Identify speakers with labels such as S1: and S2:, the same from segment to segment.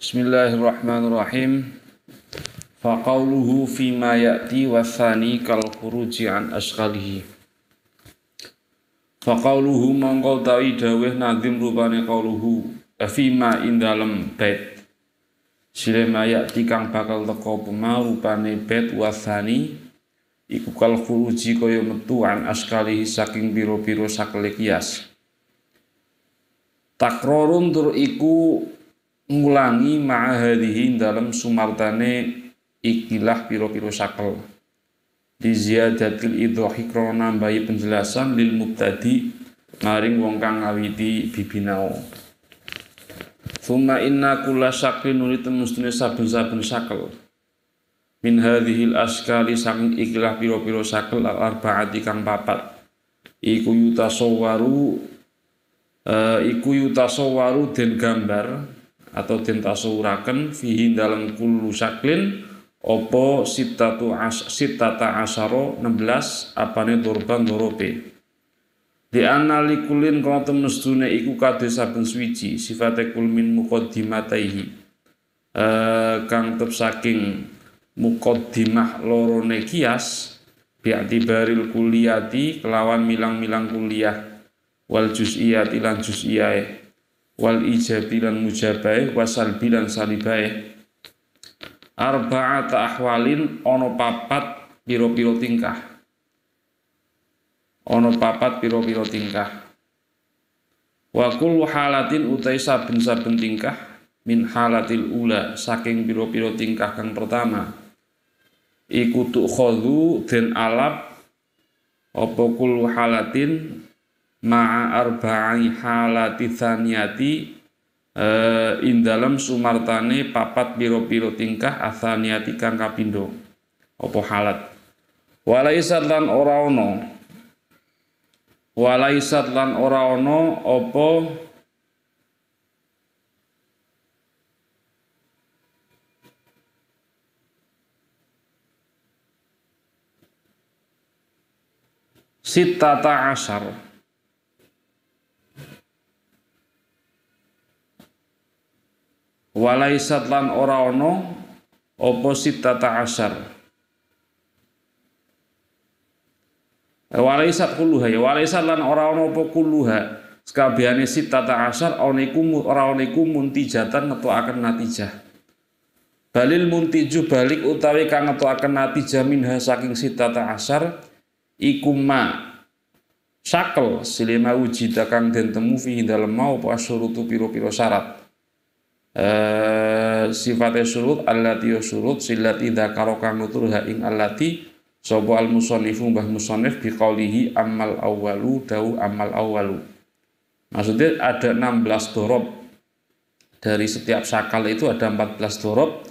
S1: Bismillahirrahmanirrahim. Faqauluhu fima ya'ti wathani kal khuruji an asqalihi. Faqauluhu mongko tawi dawuh nazim rupane qauluhu fima indalem bait silema ya'ti kang bakal teka pema rupane bait wathani iku kal khuruji kaya metu an asqalihi saking pira-pira sakele kias. Takrorun tur iku ngulangi ma'ahadihi dalam sumartane ikilah piro-piro sakel di ziyadatil idhohi krona nambahi penjelasan lil mubtadi maring wong kang ngawiti bibinao. Thumma inna kulla saklin nuli temustune saben-saben sakel min hadhil askali saking ikilah piro-piro sakel al-arba'ati kang papat iku yutasawwaru den gambar atau den tasawuraken fihi dalam kullu saklin opo sitata asyara 16 apane dorban dorope di analikulin kana temestune iku kadhe saben swiji sifate kul min muqaddimataihi kang tep saking muqaddimah lorone kias bi'tibaril kulliyati kelawan milang-milang kuliah wal juz'iyati lan juz'iyah wal ijabi lan mujabai wasalbi lan salibai arba'ata ahwalin ono papat piro-piro tingkah wa kullu halatin utai saben-saben tingkah min halatil ula saking piro-piro tingkah kang pertama iku tukhadhu den alap apa kullu halatin ma'a arba'i halati thaniyati indalam sumartane papat piro-piro tingkah athaniyati kang kapindo apa halat walaisat lan ora ono apa sittata asyar walaisat lan ora ono apa sittata asyar walaisat kulluha ya walaisat lan ora ono apa kulluha sakabehane sittata asyar ora iku muntijatan ngetokake natijah balil muntiju balik utawi kang ngetokake natijah minha saking sittata asyar iku ma sakel silema wujida kang den temu fi dalem mau apa syurutu pira-pira syarat sifatnya surut allati surut silati dzakara kang nuturha ing allati sapa al musannifu mbah musannif biqaulihi amal awwalu dau amal awwalu maksudnya ada 16 dorob dari setiap sakal itu ada 14 dorob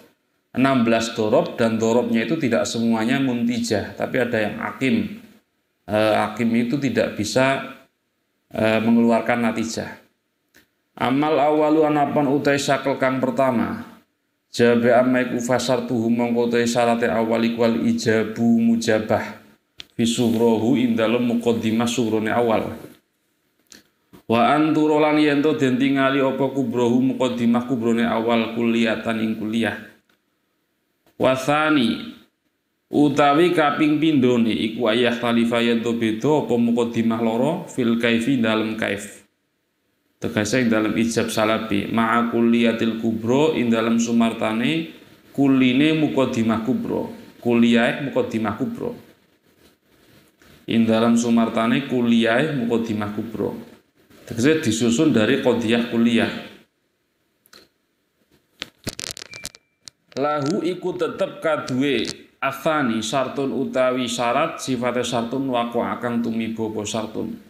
S1: 16 dorob dan dorobnya itu tidak semuanya muntijah tapi ada yang akim akim itu tidak bisa mengeluarkan natijah. Amal awalu anapan utai sakel kang pertama jabe amaiku fasartuhu mongko utai syarate awali wal ijabu mujabah fisughrohu indalem muqaddimah sughrone awal wa anturolan yento den tingali apa kubrohu muqaddimah kubrone awal kuliatan ing kuliah wasani utawi kaping pindhone iku ayah khalifa yento beda apa muqaddimah loro fil kaifi dalem kaif tegese ing dalam ijab salabi ma'a kulliyatil kubro ing dalam sumartane kuline muqaddimah kubro kuliah muqaddimah kubro ing dalam sumartane kuliah muqaddimah kubro tegese disusun dari qadhiyah kuliah lahu iku tetep kaduwe afani syartun utawi syarat sifatnya syartun waqa'a kang tumiba apa syartun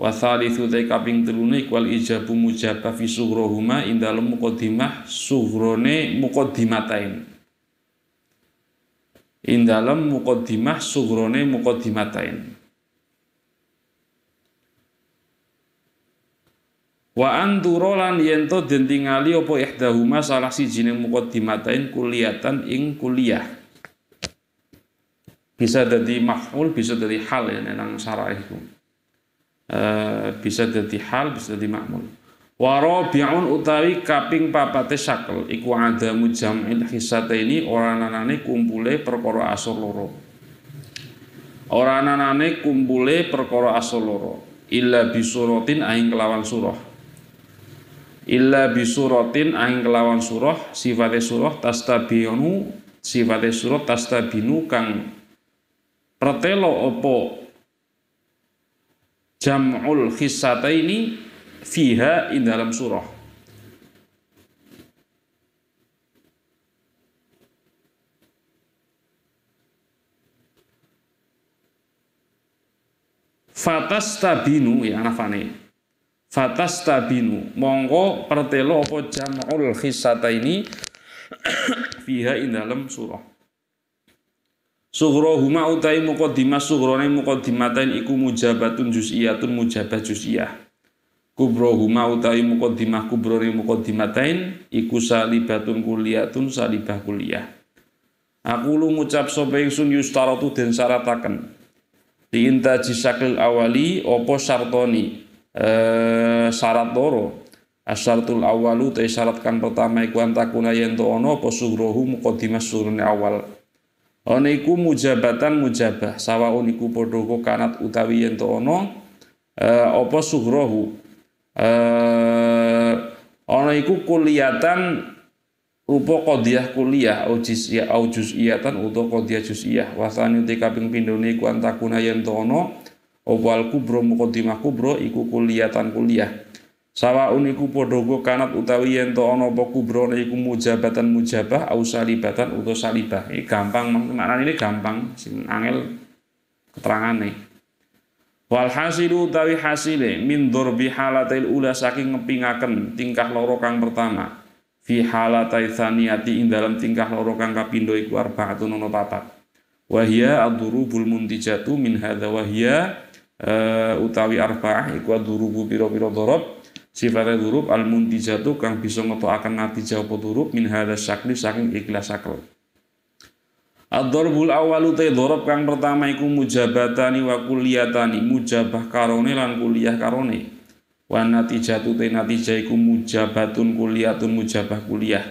S1: wa thalithu ta kaping telune wal ijabu mujabah fi sughrohuma indalem muqaddimah sughrone muqaddimatain indalem muqaddimah sughrone muqaddimatain wa anturo lan yento den tingali apa ihdahuma salah sijine muqaddimatain kuliatan ing kuliah bisa dadi maf'ul bisa dadi hal ya nang syarah iku bisa jadi hal bisa jadi makmul Warabi'un utawi kaping papate sakel iku adamu jam'il hissataini ora anane kumpule perkara asal loro. Ora anane kumpule perkara asal loro. Illa bisuratin aing kelawan surah. Illa bisuratin aing kelawan surah sifate surah tastabinu sifate surah tastabinu kang pertelo opo jam'ul hissataini fiha in dalam surah. Fatastabinu ya anafane. Fatastabinu monggo pertelo apa jam'ul hissataini fiha in dalam surah. Sughrohuma utai muqaddimah sughrone muqaddimatain iku mujabatun juz'iyatun mujabah juz'iyah. Kubrohuma utawi muqaddimah kubrone muqaddimatain iku salibatun kuliyatun salibah kuliyah. Aku lu ngucap sapa ingsun yustaratu den syarataken di intaji syakil awali opo syartoni syarat loro. Asyaratul awalu te syarat kang pertama iku antakuna yen to ana apa sughrohu muqaddimah surune awal. Ana iku mujabatan mujabah sawaun iku padha kanat utawi yen to ana apa sughrohu ana iku kuliyatan rupa qadhiyah kuliah au juz'iyatan utawa qadhiyah juz'iyah wasane te kaping pindhone iku antakuna yen to ana apa al kubra muqaddimah kubra iku kuliyatan kuliah sawaun iku padha kanat utawi yen to ana apa kubrane iku mujabatan mujabah au salibatan utawa salibah. Iki gampang maknane ini gampang sing angel keterangane. Walhasilu utawi hasile min dzurbi halatil ula saking ngepingaken tingkah loro kang pertama fi halatai tsaniyati ing dalam tingkah loro kang kapindho iku arba'atun ana papat wa hiya ad-durubul muntijatu min hadza wa hiya utawi arba'ah iku ad-durubu pira-pira dzarab sifate dzurub al muntijatu kang bisa ngetokaken natijah apa dzurub min hadza syakli saking ikhlas sakl. Ad-darbul awalu te dzarab kang pertama iku mujabatani wa kulliyatani mujabah karone lan kuliah karone. Wa natijatu te natijah iku mujabatun kulliyatun mujabah kuliah.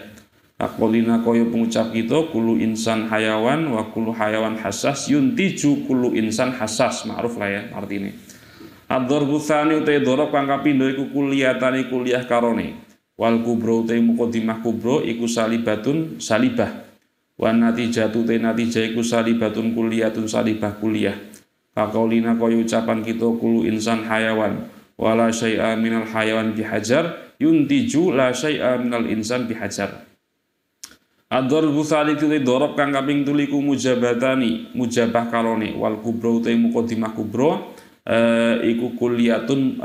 S1: Aqolina kaya pengucap kita kullu insan hayawan wa kullu hayawan hassas yuntiju kullu insan hassas ma'ruf lah ya artine. Ad-darbu tsani te dzarab kang kapindho iku kulliyatani kuliah karone. Wal kubra te muqaddimah kubra iku salibatun salibah. Wa natijatu te natijah iku salibatun kuliyatun salibah kuliah. Kaqaulina kaya ucapan kita kullu insan hayawan wala syai'a minal hayawan bihajar yuntiju la syai'a minal insan bihajar. Ad-darbu tsalitsu te dzarab kang kaping 3 iku mujabatani mujabah karone wal kubra te muqaddimah kubra iku kuliyatun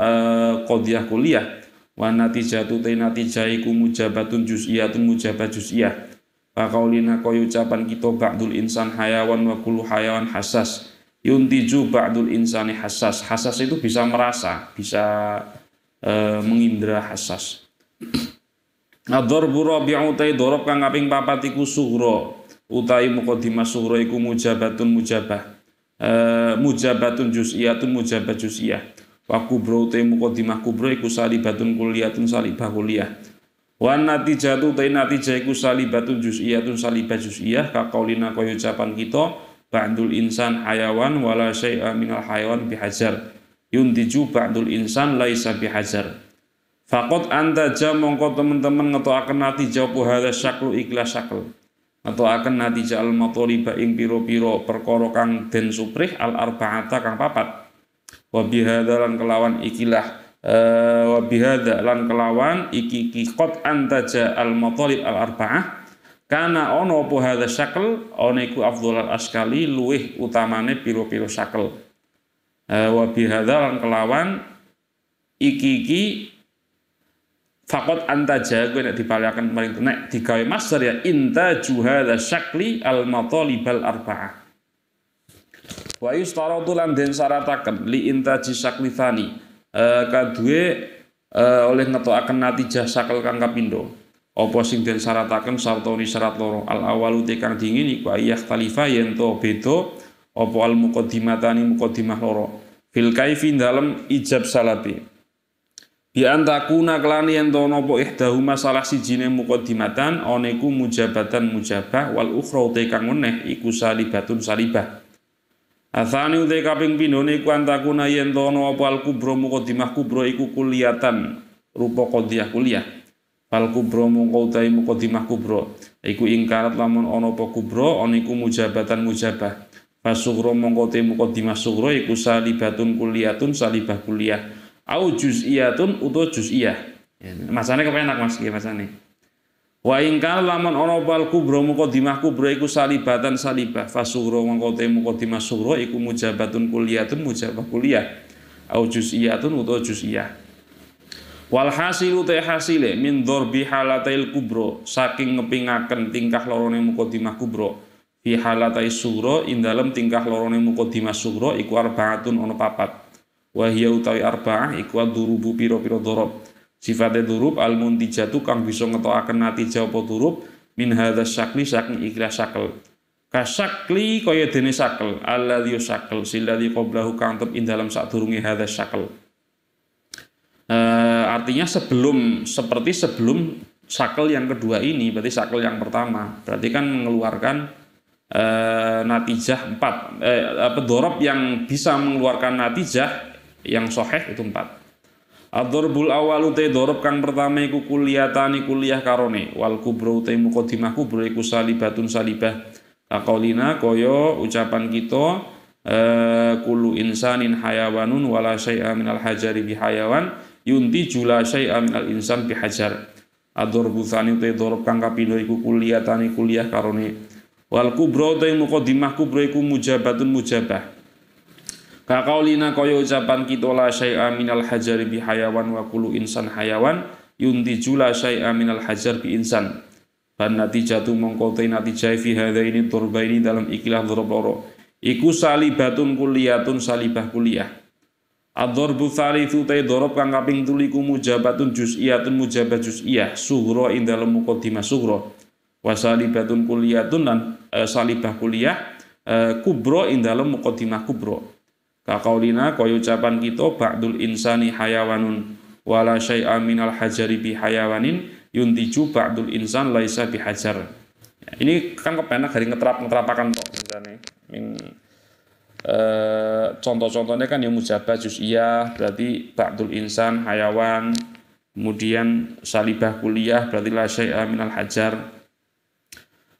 S1: qadhiyah kuliah. Wa natijatu te natijah iku mujabatun juz'iyatun mujabah juz'iyah. Faqaulina kaya ucapan kita ba'dul insan hayawan wa kullu hayawan hassas yuntiju ba'dul insani hassas. Hassas itu bisa merasa, bisa mengindra hassas. Ad-darbu rabi'u ta dzarab kang kaping 4 iku sughra utawi muqaddimah sughra iku mujabatun mujabah mujabatun juz'iyatun mujabah juz'iyah. Wa kubra utawi muqaddimah kubra iku salibatun kulliyatun salibah kuliah. Wa natijatu ta natijah iku salibatun juz'iyatun salibah juz'iyah kaqaulina kaya ucapan kita ba'dul insan hayawan wala syai'a minal hayawan bihajar yuntiju ba'dul insan laisa bihajar. Faqad antaja mongko teman-teman ngetokaken natijah apa hadza syaklu ikhlas syakl ngetokaken natijah al mataliba ing pira-pira perkara kang den suprih al arba'ata kang papat wa bihadza lan kelawan ikilah wa bihadza lan kelawan iki qad antaja al matalib al arba'ah kana ono apa hadza syakl ono iku afdhalul askali luwih utamane pira-pira syakl wa bihadza lan kelawan iki faqad antaja kowe nek dibalaken maring nek digawe master ya intaju hadza syakli al matalib al arba'ah wa yustaratu lan den syarataken li intaji syakli tsani kadue oleh ngetokaken natijah sakal kang kapindho apa sing den syarataken sartoni syarat loro al awalu te kang dingin iku ayah khalifa yen to beda apa al muqaddimatani muqaddimah loro fil kaifi dalem ijab salabi bi antakuna kelani yen to napa ihdahuma salah sijine muqaddimatan ana iku mujabatan mujabah wal ukhra te kang meneh iku salibatun salibah. Atsani ute kaping pindhone iku antakuna yen to ana apa al kubra muqaddimah kubra iku kuliatan rupa qadhiyah kuliah. Fal kubra mongko utahe muqaddimah kubra iku ingkarat lamun ana apa kubra ana iku mujabatan mujabah. Fasughra mongko te muqaddimah sughra iku salibatun kuliyatun salibah kuliah. Au juz'iyatun utawa juz'iyah. Masane kepenak Mas nggih masane. Wa in kana lamun ana bal kubra muqaddimah kubra iku salibatan salibah fasughra mongko te muqaddimah sughra iku mujabatun kulliyatun mujabah kulliyah. Au juz'iyatun utawa juz'iyah. Wal hasilu ta hasile min dzarbi halatail kubra saking ngepingaken tingkah lorone muqaddimah kubra fi halatai sughra ing dalem tingkah lorone muqaddimah sughra iku arbaatun ana papat. Wahia utawi arba'ah iku durubu pira-pira dhurub. Sifate dhurub al-muntijatu kang bisa ngetokaken natijah apa dhurub min hadzal syakli saking ikhlas syakel. Kasakli kaya dene syakel alladzi syakel silladzi qablahu kang tep ing dalam sadurunge hadzal syakel. Artinya sebelum syakel yang kedua ini berarti syakel yang pertama. Berarti kan mengeluarkan natijah 4. Dhurub yang bisa mengeluarkan natijah yang sahih itu 4. Ad-dharbul awwalu te dhurub kang pertama iku kulliyatani kulliyah karone wal kubra te muqaddimah kubra iku salibatun salibah. Kaqaulina kaya ucapan kita kullu insanin hayawanun wala syai'a minal hajari bihayawan yunti jula syai'a minal insan bihajar. Ad-dharbu tsani te dhurub kang kapindho iku kulliyatani kulliyah karone wal kubra te muqaddimah kubra iku mujabatun mujabah. Kaqaulina kaya ucapan kita la syai'a minal hajari bi hayawan wa kullu insan hayawan yuntiju la syai'a minal hajar bi insan. Ban natijatu mongko te natijah fi hadaini turbaini dalam ikilah dhurub loro iku salibatun kulliyatun salibah kulliyah. Ad-dharbu tsalitsu te dhurub kang kaping 3 iku mujabatun juz'iyatun mujabah juz'iyah sughra ing dalem muqaddimah sughra wa salibatun kulliyatun lan salibah kulliyah kubra ing dalem muqaddimah kubra. Kaqaulina kaya ucapan kita ba'dul insani hayawanun wala syai'a minal hajari bi hayawanin yuntiju ba'dul insan laisa bi hajar. Ini kan kepenak dari ngeterapakan kok misalnya. Contoh-contohnya kan yang mujabah juz'iyah berarti ba'dul insan hayawan, kemudian salibah kulliyah berarti la syai'a minal hajar.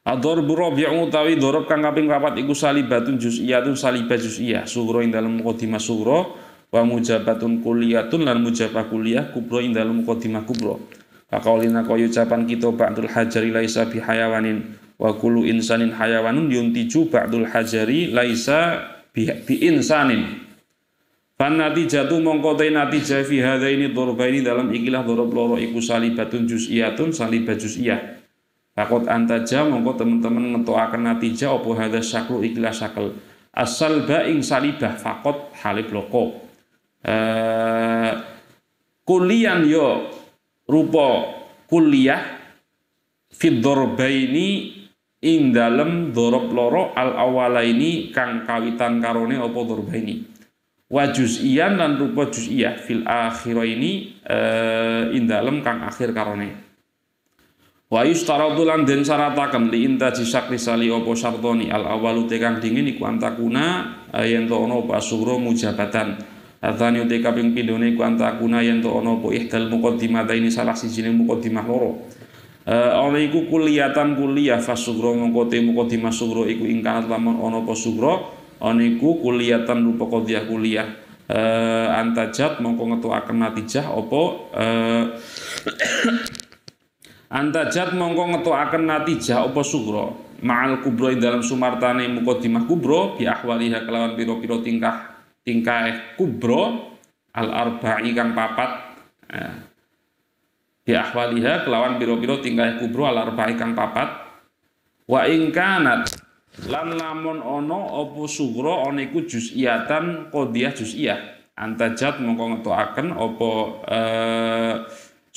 S1: Ad-dharbu rabi'u utawi dhurub kang kaping 4 iku salibatun juz'iyatun salibah juz'iyah sughra ing dalem muqaddimah sughra wa mujabatun kulliyatun lan mujabah kulliyah kubra ing dalem muqaddimah kubra. Kaqaulina kaya ucapan kita ba'dul hajari laisa bi hayawanin wa kullu insanin hayawanun yuntiju ba'dul hajari laisa bi insanin. Fan natijatu mongko te natijah fi hadaini dhurbaini dalam ikilah dhurub loro iku salibatun juz'iyatun salibah juz'iyah. Takut antaja mongko teman-teman ngetokake natijah apa hadza syaklu ikilah syakel as-salba ing salibah faqat halib loko. Kulian yo rupa kuliah fid dzarbaini ing dalem dzarab loro al awalaini kang kawitan karone apa dzarbaini wa juz'iyan lan rupa juz'iyah fil akhiraini ing dalem kang akhir karone. Wa yustaradu lan den syarataken li intaji syakli sali apa syartoni al awalu tekang dingin iku antakuna yen to ana apa sughra mujabatan. Atsani te kaping pindhone iku antakuna yen to ana apa ihdal muqaddimataini salah sijine muqaddimah loro. Ana iku kulliyatan kulliyah fasughra mongko te muqaddimah sughra iku ingkang lamun ana apa sughra ana iku kulliyatan rupa qadhiyah kulliyah. Antajat mongko ngetukaken natijah apa antajat mongko ngetukaken natijah apa sughra ma'al kubra ing dalam sumartane muqaddimah kubra bi ahwaliha kelawan pira-pira tingkah kubra al arba'i kang papat bi ahwaliha kelawan pira-pira tingkah kubra al arba'i kang papat wa ing kanat lan lamun ana apa sughra ana iku juz'iyatan qadhiyah juz'iyah antajat mongko ngetukaken apa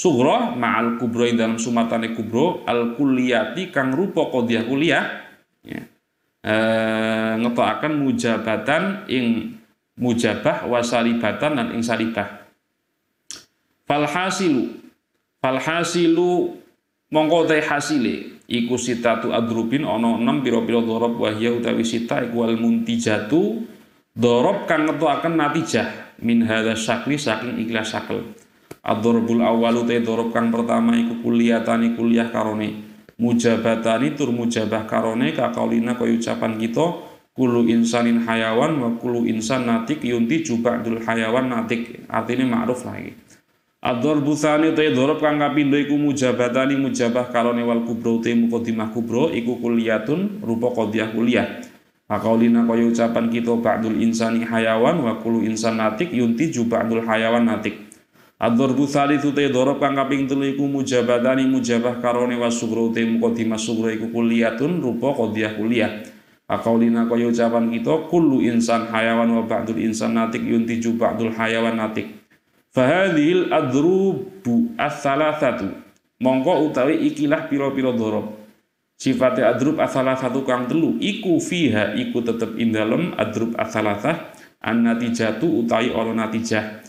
S1: sughra ma'al kubra ing dalam sumatane kubra al kulliyati kang rupa qadhiyah kulliyah ya. Ngetokaken mujabatan ing mujabah wa salibatan lan ing salibah. falhasilu mongko te hasile iku sitatu adrubin ana 6 pira-pira dhorob wahya utawi sita iku wal muntijatu dhorob kang ngetuaken natijah min hadza syakli saking ikhlas sakel ad-dharbul awwalu te dhorob kang pertama iku kulliyatani kuliah karone mujabatani tur mujabah karone kakaulina kaya ucapan kita kullu insanin hayawan wa kullu insan natik yunti jubadul hayawan natik artine ma'ruf lagi ad-dharbu tsani te dhorob kang kapindho iku mujabatani mujabah karone wal kubra te muqaddimah kubra iku kulliyatun rupa qadhiyah kuliah kakaulina kaya ucapan kita ba'dul insani hayawan wa kullu insan natik yunti jubadul hayawan natik ad-dharbu tsalitsu te dhorob kang kaping 3 iku mujabatani mujabah karone wasughra te muqaddimah sughra iku kulliyatun rupa qadhiyah kuliah akaulina kaya ucapan kita kullu insan hayawan wa ba'dul insan natik yuntiju ba'dul hayawan natik fahadhil adrubu ats-tsalatsatu mongko utawi ikilah pira-pira dhorob sifate adrub ats-tsalatsatu kang telu iku fiha iku tetep ing dalem adrub ats-tsalatsah an-natijatu utawi ana natijah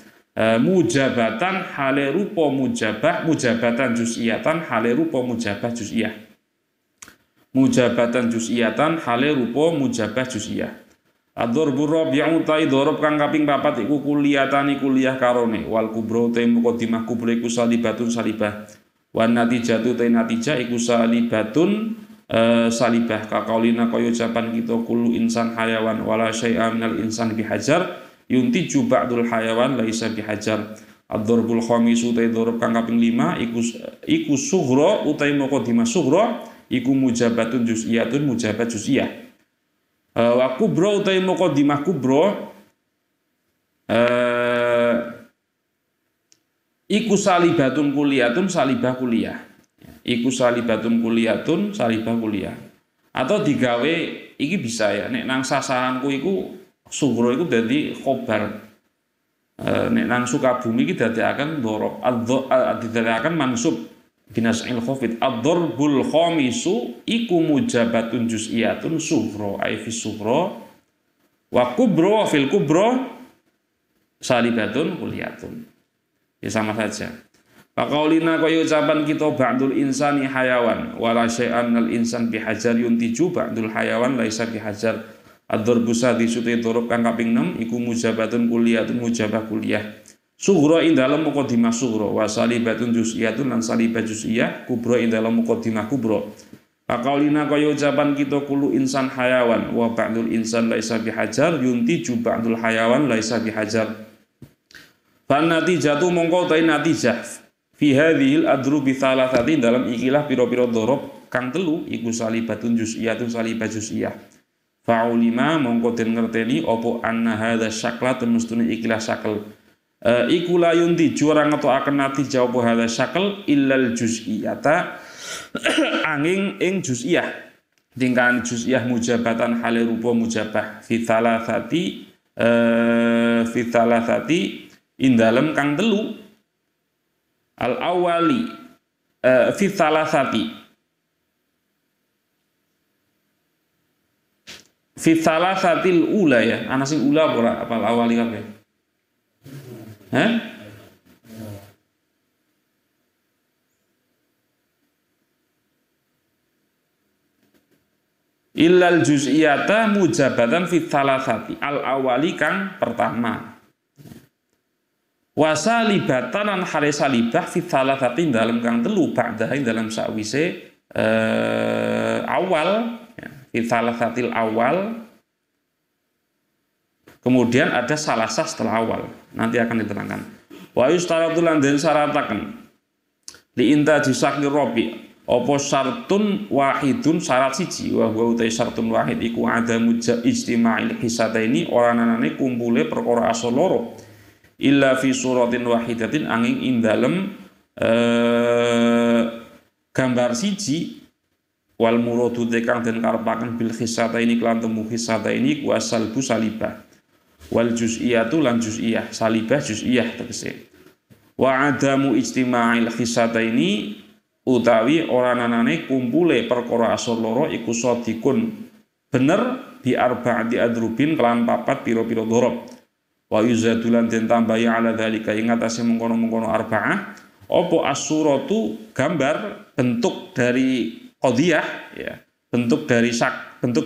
S1: mujabatan hale rupa mujabah mujabatan juz'iyatan hale rupa mujabah juz'iyah mujabatan juz'iyatan hale rupa mujabah juz'iyah ad-dharbu rabi'u ta dhorob kang kaping 4 iku kulliyatani kuliah karone wal kubra ta muqaddimah kubra iku salibatun salibah wan natijatu ta natijah iku salibatun salibah kakaulina kaya ucapan kita kullu insan hayawan wala syai'a minal insan bihajar yuntiju ba'dul hayawan laisa bihajar ad-dharbul khamisu ta dhorob kang kaping 5 iku sughra utawi muqaddimah sughra iku mujabatun juz'iyatun mujabat juz'iyah wa kubra utawi muqaddimah kubra iku salibatun kuliyatun salibah kuliah iku salibatun kuliyatun salibah kuliah atau digawe iki bisa ya nek nang sasaranku iku sughra iku dadi khobar nek nang Sukabumi iki dadekaken dhorob didadekaken mansub binas'il khafid ad-dharbul khamisu iku mujabatun juz'iyatun sughra ay fi sughra wa kubra fil kubra salibatun kuliyatun ya sama saja faqaulina kaya ucapan kita ba'dul insani hayawan wala syai'an al insan bihajar yuntiju ba'dul hayawan laisa bihajar ad-dharbu sadisu te dhorob kang kaping 6 iku mujabatun kuliyatun mujabah kuliah sughra ing dalem muqaddimah sughra wa salibatun juz'iyatun lan salibah juz'iyah kubra ing dalem muqaddimah kubra faqaulina kaya ucapan kita kullu insan hayawan wa ba'dul insan laisa bihajar yuntiju ba'dul hayawan laisa bihajar fan natijatu mongko ta natijah fi hadhil adrubi thalathati dalam ikilah pira-pira dhorob kang telu iku salibatun juz'iyatun salibah juz'iyah fa'ulima mongko den ngerteni apa anna hadza syakla temestune ikilah syakal iku la yunti ora ngetokaken natijah apa hadza syakal illal juz'iyata angin ing juz'iyah tingkahan juz'iyah mujabatan hale rupa mujabah fi thalathati ing dalem kang telu al awali fi thalathati fi thalathatil ula ya ana sing ula ora apal awali kabeh illal juz'iyata mujabatan fi thalathati al awali kang pertama wasalibatan lan hale salibah fi thalathati dalam kang telu ba'dah dalam sakwise awal fi thalathatil awal kemudian ada salasah setelah awal nanti akan diterangkan wa yustaratu lan den syarataken li intaji sakli rabi apa syartun wahidun syarat siji wa huwa utai syartun wahid iku adamu ijtima'il hisataini ora anane kumpule perkara asal loro illa fi suratin wahidatin angin ing dalem gambar siji wal muradu tekang den karepaken bil hisataini kelan temu hisataini ku asal bu salibah wal juz'iyatu lan juz'iyah salibah juz'iyah tegese wa adamu ijtima'il hisataini utawi ora nanane kumpule perkara asal loro iku sadikun bener bi arba'ati adrubin kelan papat pira-pira dhorob wa yuzadulan den tambahi ala dzalika ing atase mengkono-mengkono arba'ah apa as-suratu gambar bentuk dari qadhiyah ya bentuk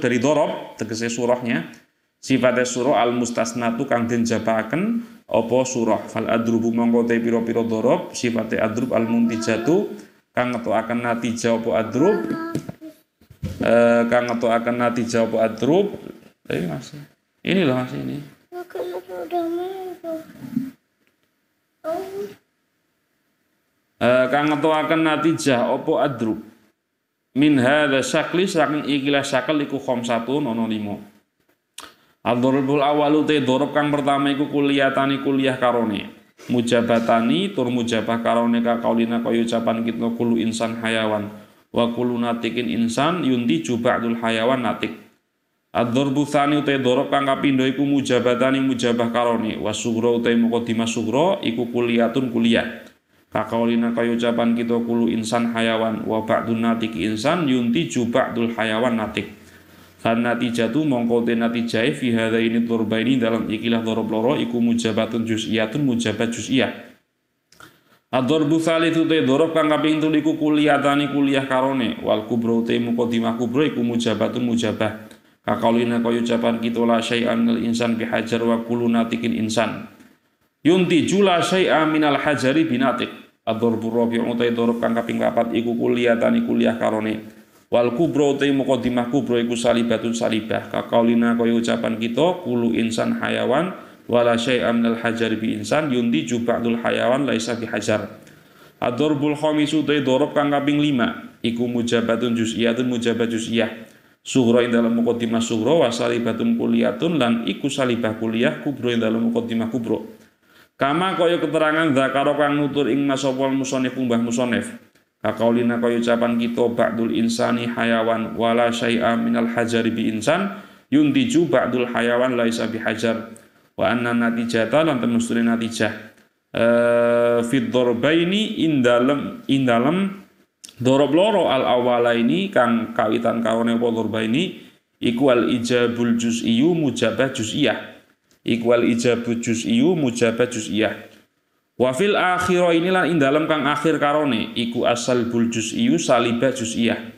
S1: dari dorob tegese surahnya sifatnya surah al-mustasnatu kang den jabahaken apa surah fal adrubu mongko te pira-pira dorob sifatnya adrub al-muntijatu kang ngetokaken natijah apa adrub kang ngetokaken natijah apa adrub masih ini loh masih ini kang ngetokaken natijah apa adrub min hadza syakli saking ikilah syakal iku khamsatun ana 5 ad-darabul awalu te dorob kang pertama iku kuliatani kuliah karone mujabatani tur mujabah karone ka kaulina kaya ucapan kita kulu insan hayawan wa kulu natikin insan yunti ba'dul hayawan natik ad-darbu tsani te dorob kang kapindho iku mujabatani mujabah karone wa sughra te muqaddimah sughra iku kuliatun kuliah kakaulina kaya ucapan kita kulu insan hayawan wa ba'dun natiki insan yunti ba'dul hayawan natik kan natijatu mongko te natijae fi hadaini dzurbaini dalam ikilah dzurub loro iku mujabatun juz'iyatun mujabat juz'iyah ad-dzurbu tsalitsu te dzurub kang kaping 3 iku kuliyatani kuliah karone wal kubra te muqaddimah kubra iku mujabatun mujabah kakaulina kaya ucapan kita la syai'an minal insan bihajar wa kulu natikin insan yunti jula syai'an minal hajari binatik ad-dzurbu rabi'u te dzurub kang kaping 4 iku kuliyatani kuliah karone wal kubra te muqaddimah kubra iku salibatun salibah kakaulina kaya ucapan kita kulu insan hayawan wala syai'an minal hajar bi insan yunti ba'dul hayawan laisa bihajar ad-dzarbul khamisu te dzurub kang kaping 5 iku mujabatun juz'iyatun mujabat juz'iyah sughra ing dalam muqaddimah sughra wa salibatun kuliyatun lan iku salibah kuliah kubra ing dalam muqaddimah kubra kama kaya keterangan zakaro kang nutur ing masopol musonef mbah musonef kakaulina kaya ucapan kita ba'dul insani hayawan wala syai'a minal hajari bi insan yuntiju ba'dul hayawan laisa bihajar wa anna natijata lan temustune natijah fid darbaini indalem dorob loro al awalaini kang kawitan karone apa darbaini iku al ijabul juz'iyyu mujabah juz'iyah iku al ijabul juz'iyyu mujabah juz'iyah wa fil akhirah ini lan ing dalem kang akhir karone iku asal bul juz'iyyu salibah juz'iyah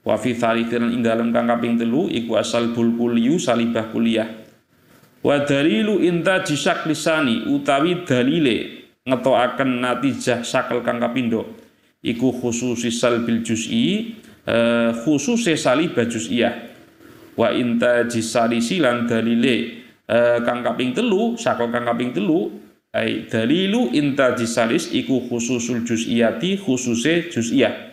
S1: wa fi tsalitsin ing dalem kang kaping 3 iku asal bul kuliyyu salibah kuliah wa dalilu intaji lisani utawi dalile ngetokaken natijah sakal kang kapindho iku khususi salbil juz'i khususe salibah juz'iyah wa intaji salisi lan dalile kang kaping 3 sakal kang kaping 3 ai dalilu intaji salis iku khususul juz'iyati khususe juz'iyah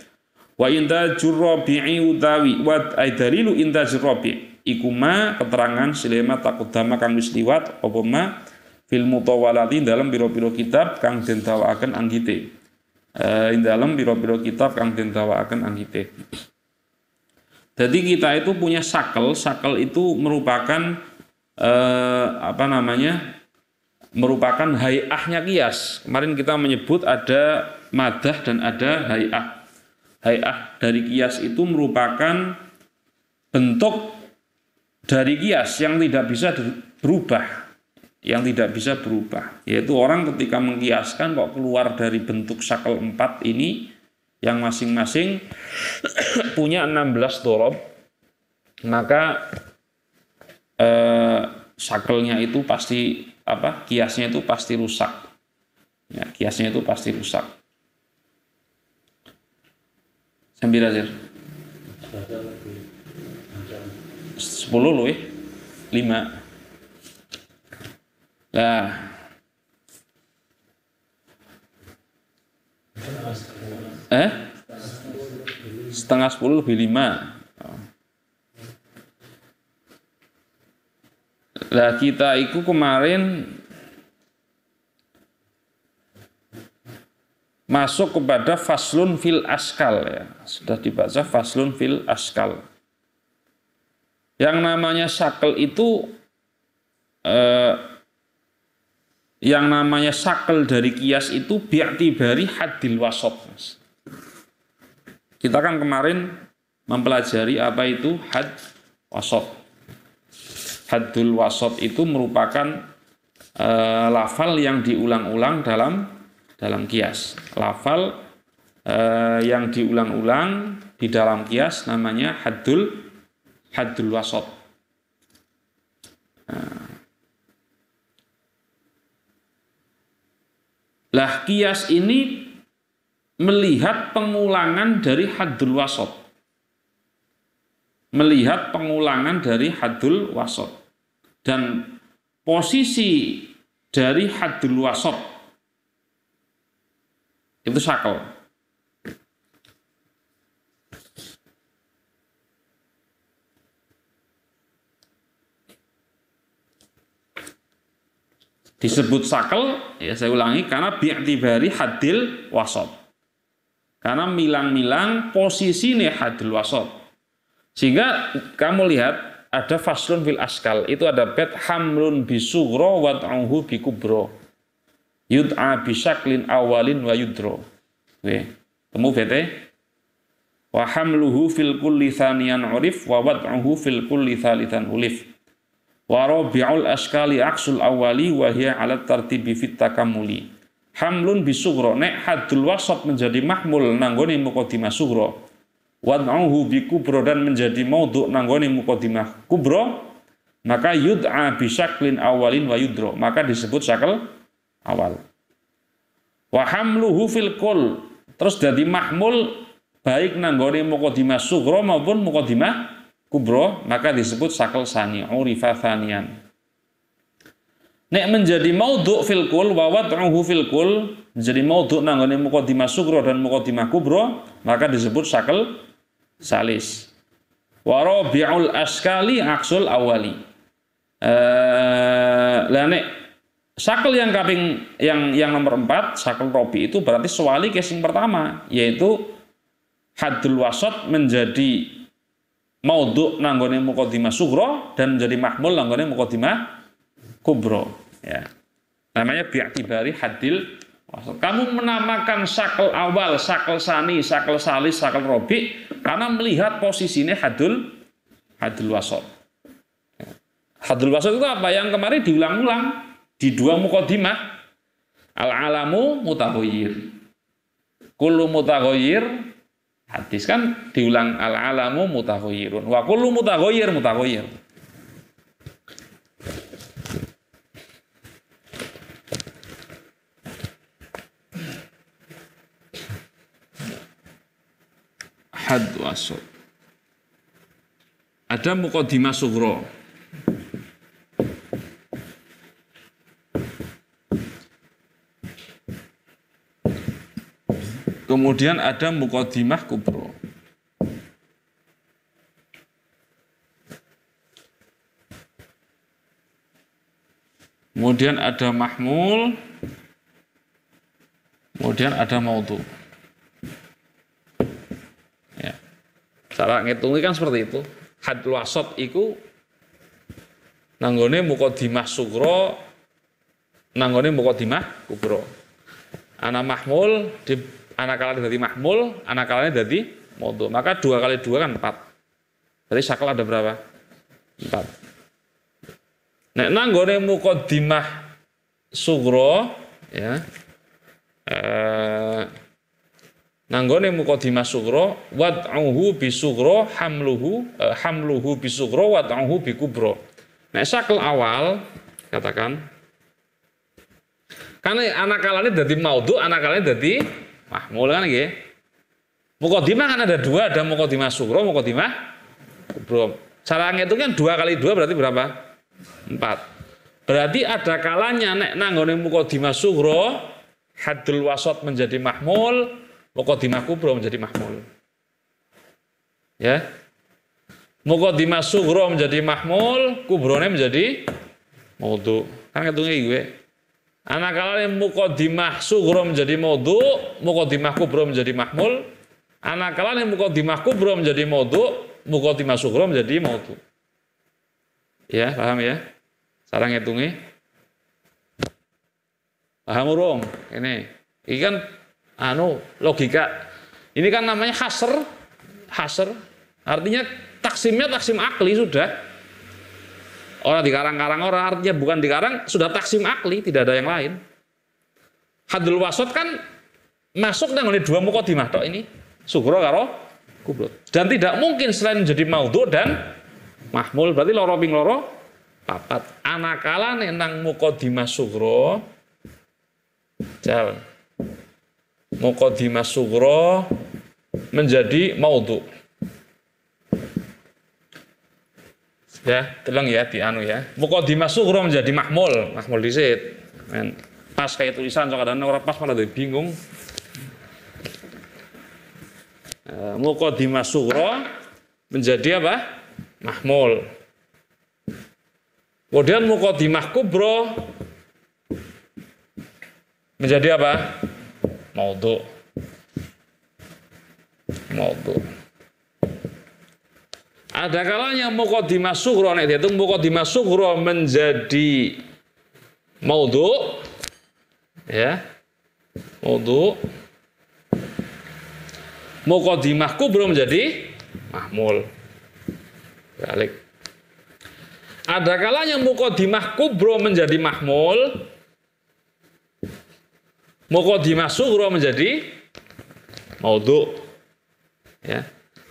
S1: wa intajur rabi'i utawi wa ai dalilu intajur rabi' iku ma keterangan silema takudama kang wis liwat apa ma fil mutawalati dalam biro-biro kitab kang den dawakaken anggite ing dalam biro-biro kitab kang den dawakaken anggite. Jadi kita itu punya sakel itu merupakan merupakan hay'ahnya qiyas. Kemarin kita menyebut ada madah dan ada hay'ah. Hay'ah dari qiyas itu merupakan bentuk dari qiyas yang tidak bisa berubah, yaitu orang ketika mengkiaskan kok keluar dari bentuk sakel 4 ini yang masing-masing punya 16 dorob, maka sakelnya itu pasti kiasnya itu pasti rusak. Ya, kiasnya itu pasti rusak. Sambil aja. 10 loh 5. Lah. Setengah 10 lebih 5. Lah kita itu kemarin masuk kepada faslun fil askal ya. Sudah dibaca faslun fil askal. Yang namanya sakel itu yang namanya sakel dari kias itu bi'tibari haddil wasat. Kita kan kemarin mempelajari apa itu had wasat. Haddul wasat itu merupakan lafal yang diulang-ulang dalam kias. Lafal yang diulang-ulang di dalam kias namanya haddul wasat. Lah kias ini melihat pengulangan dari haddul wasat. Melihat pengulangan dari haddul wasat. Dan posisi dari haddul wasat itu sakel. Disebut sakel, ya saya ulangi, karena bi'tibari haddil wasat. Karena milang-milang posisi nih haddil wasat. Sehingga kamu lihat ada faslun fil askal, itu ada bait hamlun bisughra wad'uhu bikubra. Yud'a bisyaklin awalin wa yudra. Oke, temu bete. Wa hamluhu fil kulli thaniyan urif wa wad'uhu fil kulli thalithan ulif. Wa rabi'ul askali aksul awali wa hiya 'ala tartibi fit takamuli. Hamlun bisughra, nek haddul wasat menjadi mahmul nanggone muqaddimah sughra. Wad'uhu bi kubra, dan menjadi maudhu nanggone muqaddimah kubra, maka yud'a bisyaklin awalin wa yudra, maka disebut sakel awal. Wa hamluhu fil kul, terus jadi mahmul baik nanggone muqaddimah sughra maupun muqaddimah kubro, maka disebut sakel sani, urifa thaniyan. Nek menjadi maudhu fil kul wa wad'uhu fil kul, menjadi maudhu nanggone muqaddimah sughra dan muqaddimah kubro, maka disebut sakel salis. Wa rabi'ul askali aksul awali. Lah nek sakel yang kaping yang nomor 4, sakel robi itu berarti sewali casing pertama, yaitu haddul wasat menjadi maudhu nanggone muqaddimah sughra dan menjadi mahmul nanggone muqaddimah kubra, ya. Namanya bi'tibari haddil wasat. Kamu menamakan sakel awal, sakel sani, sakel salis, sakel robi karena melihat posisinya haddul wasat. Haddul wasat itu apa? Yang kemarin diulang-ulang di dua muqaddimah. Al-alamu mutaghayyir. Kullu mutaghayyir, hadis kan diulang al-alamu mutaghayyirun wa kullu mutaghayyir. Had wasat. Ada muqaddimah sughra. Kemudian ada muqaddimah kubra. Kemudian ada mahmul. Kemudian ada maudhu. Ya. Cara ngitungnya kan seperti itu. Haddul wasat iku nanggone muqaddimah sughra, nanggone muqaddimah kubra. Ana mahmul di anak kalanya dari mahmul, anak kalanya dari maudhu. Maka 2 kali 2 kan 4. Berarti sakel ada berapa? 4. Nek nanggone muqaddimah sughra, ya. Nanggone muqaddimah sughra wad'uhu bi sughra hamluhu bi sughra wad'uhu bi kubra. Nek sakel awal katakan karena anak kalanya dari maudhu, anak kalanya dari mahmul kan nggih. Muqaddimah kan ada 2, ada muqaddimah sughra, muqaddimah kubra. Cara ngitungnya 2 kali 2 berarti berapa? 4. Berarti ada kalanya nek nanggone muqaddimah sughra haddul wasat menjadi mahmul, muqaddimah kubra menjadi mahmul. Ya. Muqaddimah sughra menjadi mahmul, kubrane menjadi maudhu. Kan ngitungnya gue. Anak kalanya muqaddimah sughra menjadi maudhu, muqaddimah kubra menjadi mahmul. Anak kalanya muqaddimah kubra menjadi maudhu, muqaddimah sughra menjadi maudhu. Ya, paham ya? Cara ngitungnya. Paham urung? Ini kan logika. Ini kan namanya hasr. Artinya taksimnya taksim akli sudah. Orang dikarang-karang orang, artinya bukan dikarang, sudah taksim akli, tidak ada yang lain. Hadul wasot kan masuk dengan dua muqaddimah tok ini, sugro karo kubro. Dan tidak mungkin selain menjadi maudhu dan mahmul, berarti loro ping loro papat. Anakala nang muqaddimah sugro, jalan. Muqaddimah sugro menjadi maudhu. Ya, telang ya di anu ya. Muqaddimah sugro menjadi mahmul dhisik. Pas kayak tulisan kadang ora pas malah bingung. Muqaddimah sugro menjadi apa? Mahmul. Kemudian muqaddimah kubro menjadi apa? Maudhu. Ada kalanya muqaddimah sugro, nek dihitung muqaddimah sugro menjadi maudhu, ya, maudhu. Muqaddimah kubro menjadi mahmul. Balik. Ada kalanya muqaddimah kubro menjadi mahmul, muqaddimah sugro menjadi maudhu. Ya.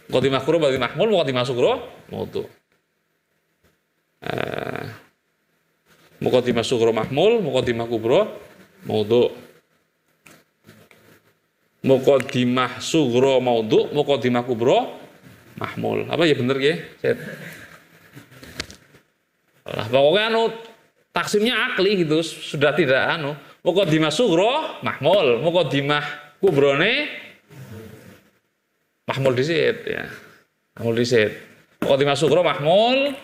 S1: Muqaddimah kubro menjadi mahmul, muqaddimah sugro maudhu. Muqaddimah sugro mahmul, muqaddimah kubro maudhu. Muqaddimah sugro maudhu, muqaddimah kubro mahmul. Apa ya bener ya? Lah pokoknya anu taksimnya akli gitu, sudah tidak anu. Muqaddimah sugro mahmul, muqaddimah kubrone mahmul disit ya. Mahmul disit. Muqaddimah sugro mahmul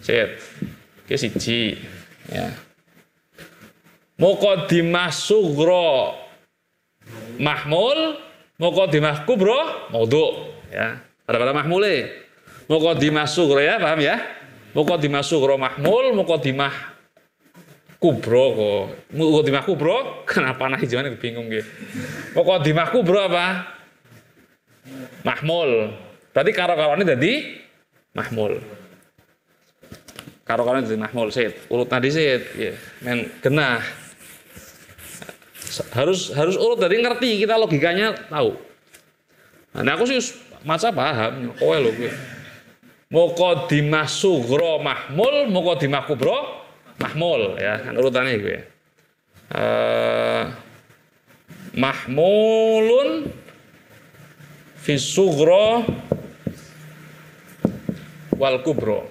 S1: sit. Ki siji ya. Muqaddimah sugro mahmul, muqaddimah kubro maudhu ya. Pada mahmule. Muqaddimah sugro ya, paham ya? Muqaddimah sugro mahmul, muqaddimah kubro kok. Muqaddimah kubro kenapa nah hijauan bingung gitu. Muqaddimah kubro apa? Mahmul. Berarti karo-karone dadi mahmul. Karo-karone dadi mahmul sit. Urut tadi sit ya. Men genah. Harus urut dari ngerti, kita logikanya tahu. Nah aku sih maca paham, kowe lho kowe. Muqaddimah sugro mahmul, muqaddimah kubro mahmul ya, kan urutannya gue. Mahmulun fi sugro wal kubro.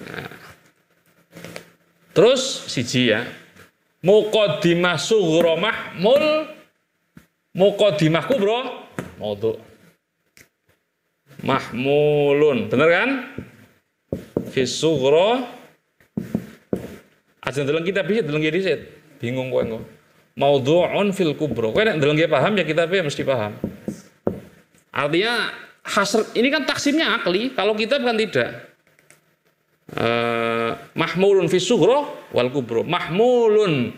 S1: Nah. Terus siji ya. Muqaddimah sugro mahmul, muqaddimah kubro maudhu. Mahmulun, bener kan? Fi sugro aja ndeleng kita bisa ndeleng dhisik. Bingung kowe engko. Maudhu'un fil kubro. Kowe nek ndeleng paham ya kita mesti paham. Artinya hasr ini kan taksimnya akli, kalau kita kan tidak. Mahmulun fi sugro wal kubro. Mahmulun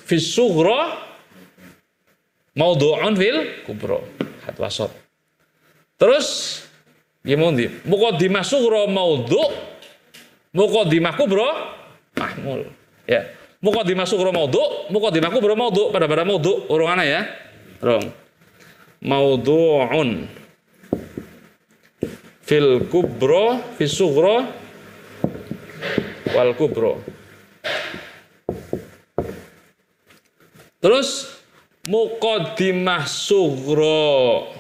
S1: fi sugro maudhu'un fil kubro. Hat wasat. Terus gimana? Muqaddimah sugro maudhu, muqaddimah kubro mahmul. Ya. Muqaddimah sugro maudhu, muqaddimah kubro maudhu, pada maudhu urungannya ya. Rong. Maudhu'un fil kubro fi sugro wal kubro. Terus muqaddimah sugro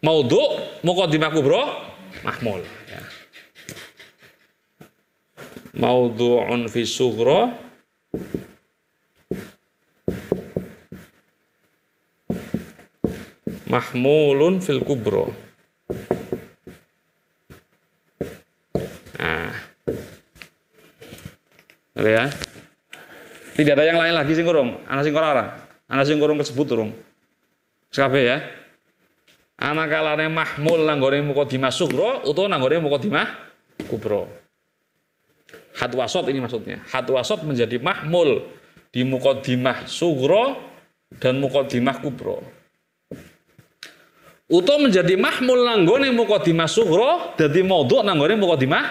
S1: maudhu, muqaddimah kubro mahmul ya. Maudhu'un fi sugro mahmulun fil kubro. Nah. Ya. Tidak ada yang lain lagi sing kurung, ana sing ora. Ana sing kurung kesebut urung. Kabeh ya. Ana kalane mahmul nanggone muqaddimah sugro utawa nanggone muqaddimah kubro. Had wasat ini maksudnya. Had wasat menjadi mahmul di muqaddimah sugro dan muqaddimah kubro. Utawa menjadi mahmul nanggone muqaddimah sughra dadi maudhu' nanggone muqaddimah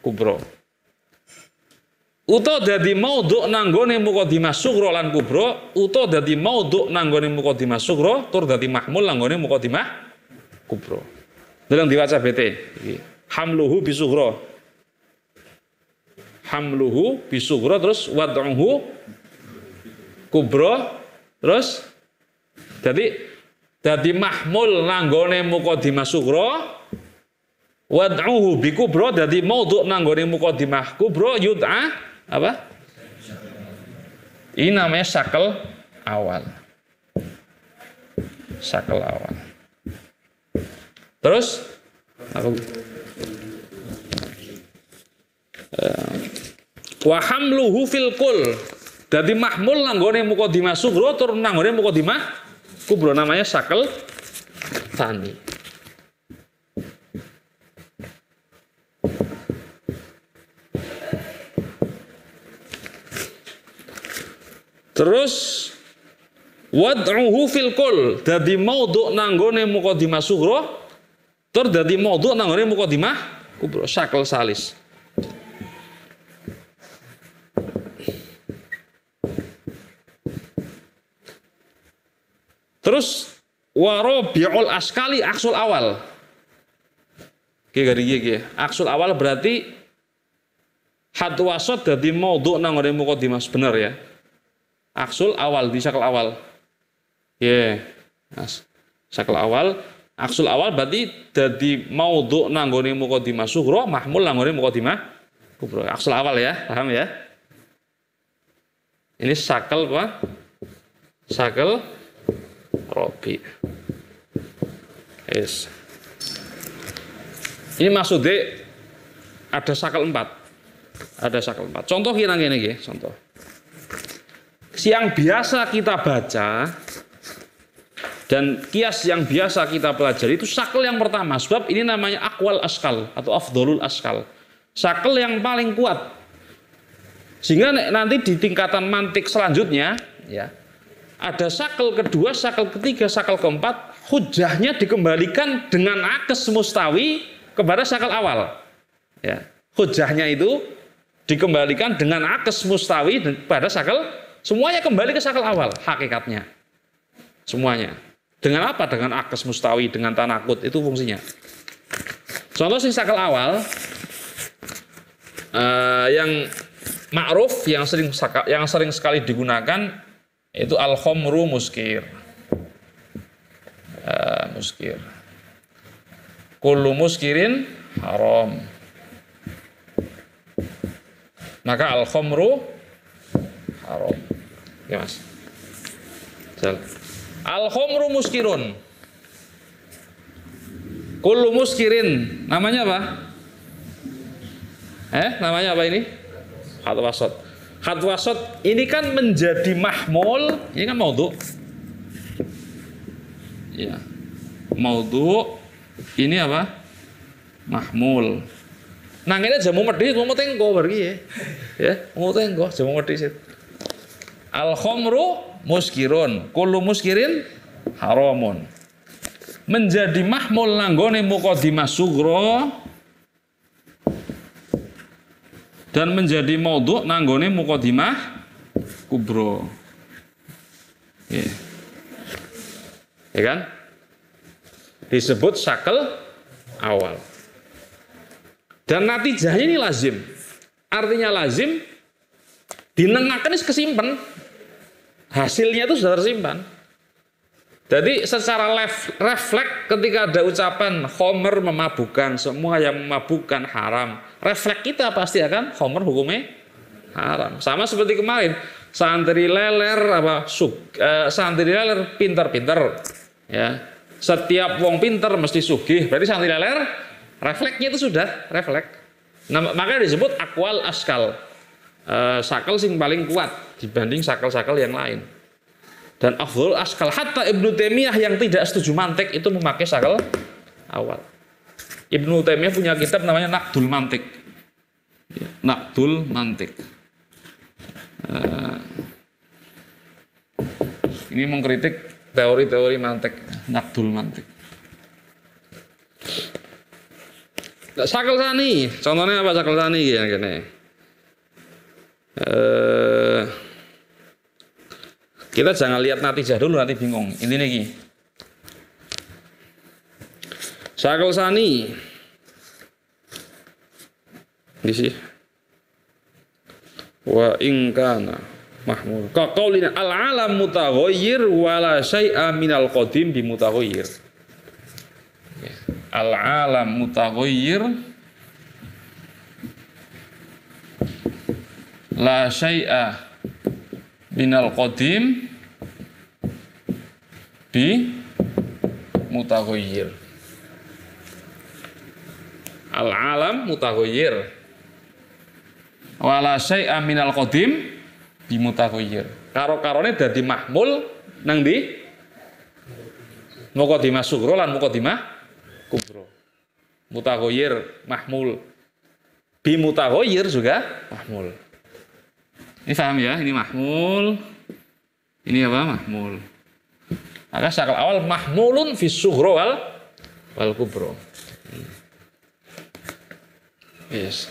S1: kubra. Utawa dadi maudhu' nanggone muqaddimah sughra lan kubra, utawa dadi maudhu' nanggone muqaddimah sughra tur dadi mahmul nanggone muqaddimah kubra. Dalam diwaca bete iki. Hamluhu bisughra. Hamluhu bisughra terus wad'uhu kubra terus dadi mahmul nanggone muqaddimah sughra wad'uhu bi kubra dadi maudhu' nanggone muqaddimah kubra yud'a apa? Ini namanya sakel awal. Sakel awal. Terus apa? Wa hamluhu fil kul. Dadi mahmul nanggone muqaddimah sughra tur nanggone muqaddimah kubra namanya sakel tsani. Terus wad'uhu fil kul dadi maudhu' nanggone muqaddimah sughra tur dadi maudhu' nanggone muqaddimah kubra sakel salis. Terus warabi'ul askali aksul awal. Oke gari aksul awal berarti had wasat dadi maudhu' nanggone muqaddimah bener ya. Aksul awal di sakel awal. Sakel awal, aksul awal berarti dadi maudhu' nanggone muqaddimah sughra, mahmul nanggone muqaddimah kubra. Aksul awal ya, paham ya? Ini sakel apa? Sakel robi. Yes. Ini maksudnya ada sakel 4. Ada sakel 4. Contoh kira ngene iki, contoh. Yang biasa kita baca dan kias yang biasa kita pelajari itu sakel yang pertama, sebab ini namanya aqwal askal atau afdholul askal. Sakel yang paling kuat. Sehingga nanti di tingkatan mantik selanjutnya ya, ada sakel kedua, sakel ketiga, sakel keempat, hujahnya dikembalikan dengan akes mustawi kepada sakel awal. Ya, hujahnya itu dikembalikan dengan akes mustawi pada sakel, semuanya kembali ke sakel awal hakikatnya. Semuanya. Dengan apa? Dengan akes mustawi, dengan tanakut, itu fungsinya. Contoh sing sakel awal yang ma'ruf, yang sering sekali digunakan itu al-khamru muskir. Muskir. Kullu muskirin haram. Maka al-khamru haram. Ya Mas. Al-khamru muskirun. Kullu muskirin. Namanya apa? Namanya apa ini? Khat wasat. Khat wasat ini kan menjadi mahmul, ini kan maudhu'. Ya. Maudhu' ini apa? Mahmul. Nang ini jamu medhis mau tengko pergi ya. Ya, mau tengko jamu medhis. Al-khamru muskirun, kullu muskirin haramun. Menjadi mahmul nanggone muqaddimah sughra dan menjadi maudhu' nanggone muqaddimah kubra. Ya kan? Disebut sakel awal. Dan natijahnya ini lazim. Artinya lazim dinengaken wis kesimpen. Hasilnya itu sudah tersimpan. Jadi secara refleks ketika ada ucapan khomer memabukkan, semua yang memabukkan haram, refleks kita pasti akan khomer hukumnya haram. Sama seperti kemarin, santri leler santri leler pinter-pinter, ya. Setiap wong pinter mesti sugih, berarti santri leler refleksnya itu sudah refleks. Nah, makanya disebut aqwal askal. Sakel sing paling kuat dibanding sakel-sakel yang lain. Dan afdhol askal, hatta Ibnu Taimiyah yang tidak setuju mantik itu memakai sakel awal. Ibnu Taimiyah punya kitab namanya Naqdul Mantik. Naqdul Mantik. Ini mengkritik teori-teori mantik, Naqdul Mantik. Sakel sani, contohnya apa sakel sani gini. Kita jangan lihat natijah dulu, nanti bingung. Ini nih. Sakel sani. Di sini. Wa in kana mahmul. Ka qaulina al-alam mutaghayyir wa la syai'a minal qadim bi mutaghayyir. Al-alam mutaghayyir la syai'a minal qadim bi mutaghayyir. Al-alam mutaghayyir wa la syai'a minal qadim bi mutaghayyir. Karo-karone dadi mahmul nang ndi? Muqaddimah sughra lan muqaddimah kubro. Mutaghayyir mahmul, bi mutaghayyir juga mahmul. Ini paham ya? Ini mahmul. Ini apa? Mahmul. Maka sakal awal mahmulun fi sughra wal kubro. Yes.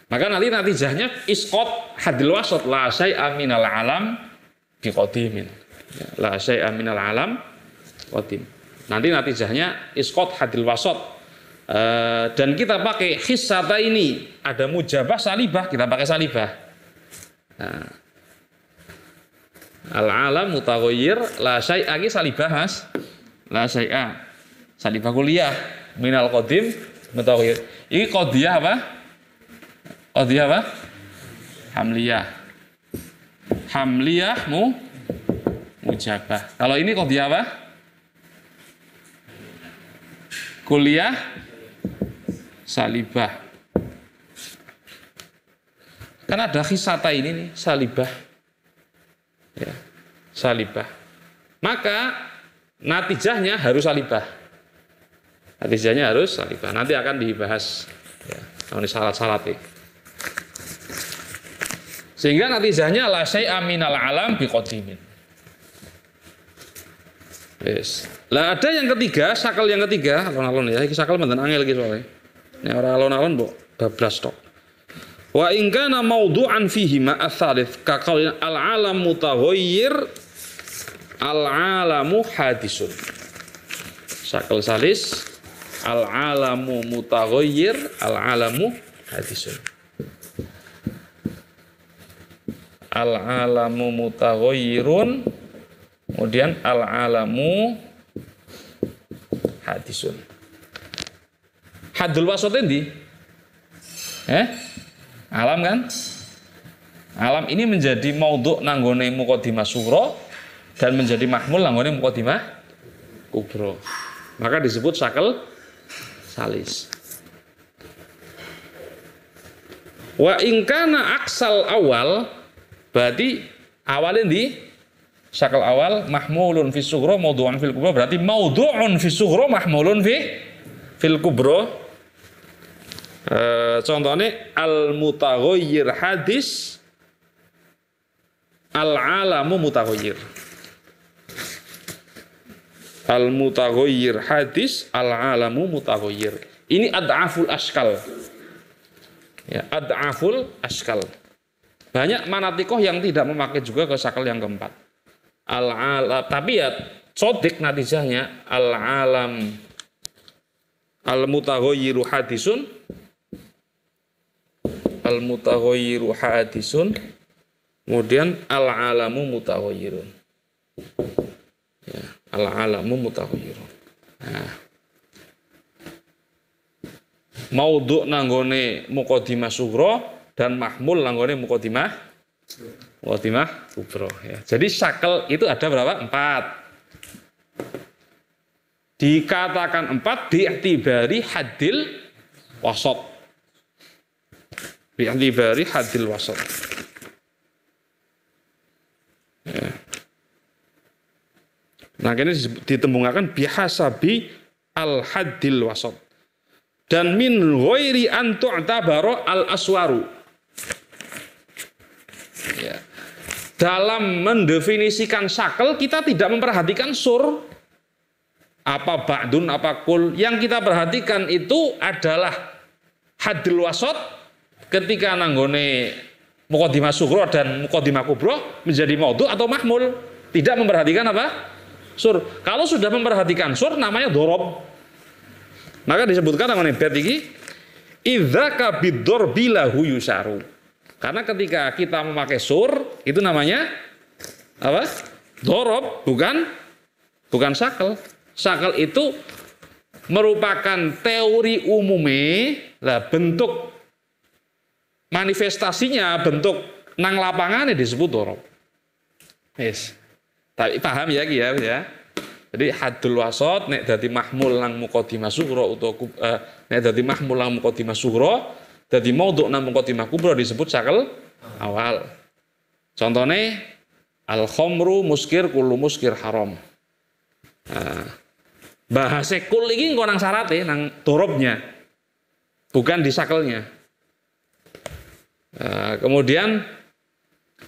S1: Maka nanti natijahnya isqat hadil wasat la syai'a minal alam bi qadimin. La syai'a minal alam qadim. Nanti natijahnya isqat hadil wasat. Dan kita pakai hissata ini ada mujabah salibah, kita pakai salibah. Nah. Al-alam mutaghayyir la syai'a ki salibah Mas. La syai'a. Salibah kuliah minal qadim mutaghayyir. Ini qadiyah apa? Qadiyah apa? Hamliyah. Hamliyah mujabah. Kalau ini qadiyah apa? Kuliah salibah. Kan ada khisata ini nih, salibah. Ya, salibah. Maka natijahnya harus salibah. Natijahnya harus salibah. Nanti akan dibahas ya, ini syarat-syarat nih. Sehingga natijahnya la syai'a minal alam biqadimin. Yes. Lah ada yang ketiga, sakal yang ketiga, alon-alon ya, iki sakal menten angel iki soalnya. Nek ora alon-alon mbok bablas tok. Wa in kana mawdu'an fihi ma ats-tsalits ka qaulin al-alam mutaghayyir al-alamu hadisun. Sakal salis al-alamu mutaghayyir al-alamu hadisun. Al-alamu mutaghayyirun, kemudian al-alamu hadisun. Hadul wasat endi? Alam kan? Alam ini menjadi maudhu' nanggone muqaddimah sughra dan menjadi mahmul nanggone muqaddimah kubra. Maka disebut sakal salis. Wa in kana aksal awal, berarti awalnya di sakal awal mahmulun fi sughra maudhu'un fil kubra, berarti maudhu'un fi sughra mahmulun fil kubra. Contohnya al-mutaghayyir hadis al-alamu mutaghayyir. Al-mutaghayyir hadis al-alamu mutaghayyir. Ini ad'aful ashkal. Ya, ad'aful ashkal. Banyak manatikoh yang tidak memakai juga ke sakal yang keempat. Al-alam, tapi ya sodik natijahnya al-alam al-mutaghayyiru hadisun, al-mutaghayyiru hadisun, kemudian al-alamu mutaghayyirun. Ya, al-alamu mutaghayyirun. Nah, maudhu' nanggone muqaddimah sughra dan mahmul nanggone muqaddimah kubra. Ya. Jadi sakal itu ada berapa? 4. Dikatakan 4 bi'tibari hadil wasat. Bi'tibari hadil wasat. Ya. Nah, ini ditembungakan bihasabi al-hadil wasat. Dan min ghairi an tu'tabara al-aswaru. Ya. Dalam mendefinisikan sakal kita tidak memperhatikan sur. apa ba'dun, apa kul. Yang kita perhatikan itu adalah hadil wasot ketika nanggone muqaddimah sughra dan muqaddimah kubra menjadi maudhu atau mahmul. Tidak memperhatikan apa? Sur. Kalau sudah memperhatikan sur namanya dorob. Maka disebutkan namanya bait iki idzaka bid-darbi lahu yusaru. Karena ketika kita memakai sur itu namanya apa? Dorob, bukan sakel. Sakel itu merupakan teori umume, lah bentuk manifestasinya, bentuk nang lapangannya disebut dorob. Yes. Tapi paham ya ya. Jadi hadul wasot nek dadi mahmul nang muqaddimah sughra utawa nek dadi mahmul nang muqaddimah sughra, dadi maudhu nang muqaddimah kubra disebut sakel awal. Contohnya al khamru muskir kullu muskir haram. Bahasa kul iki engko nang syarate nang dorobnya. Bukan di sakelnya. Kemudian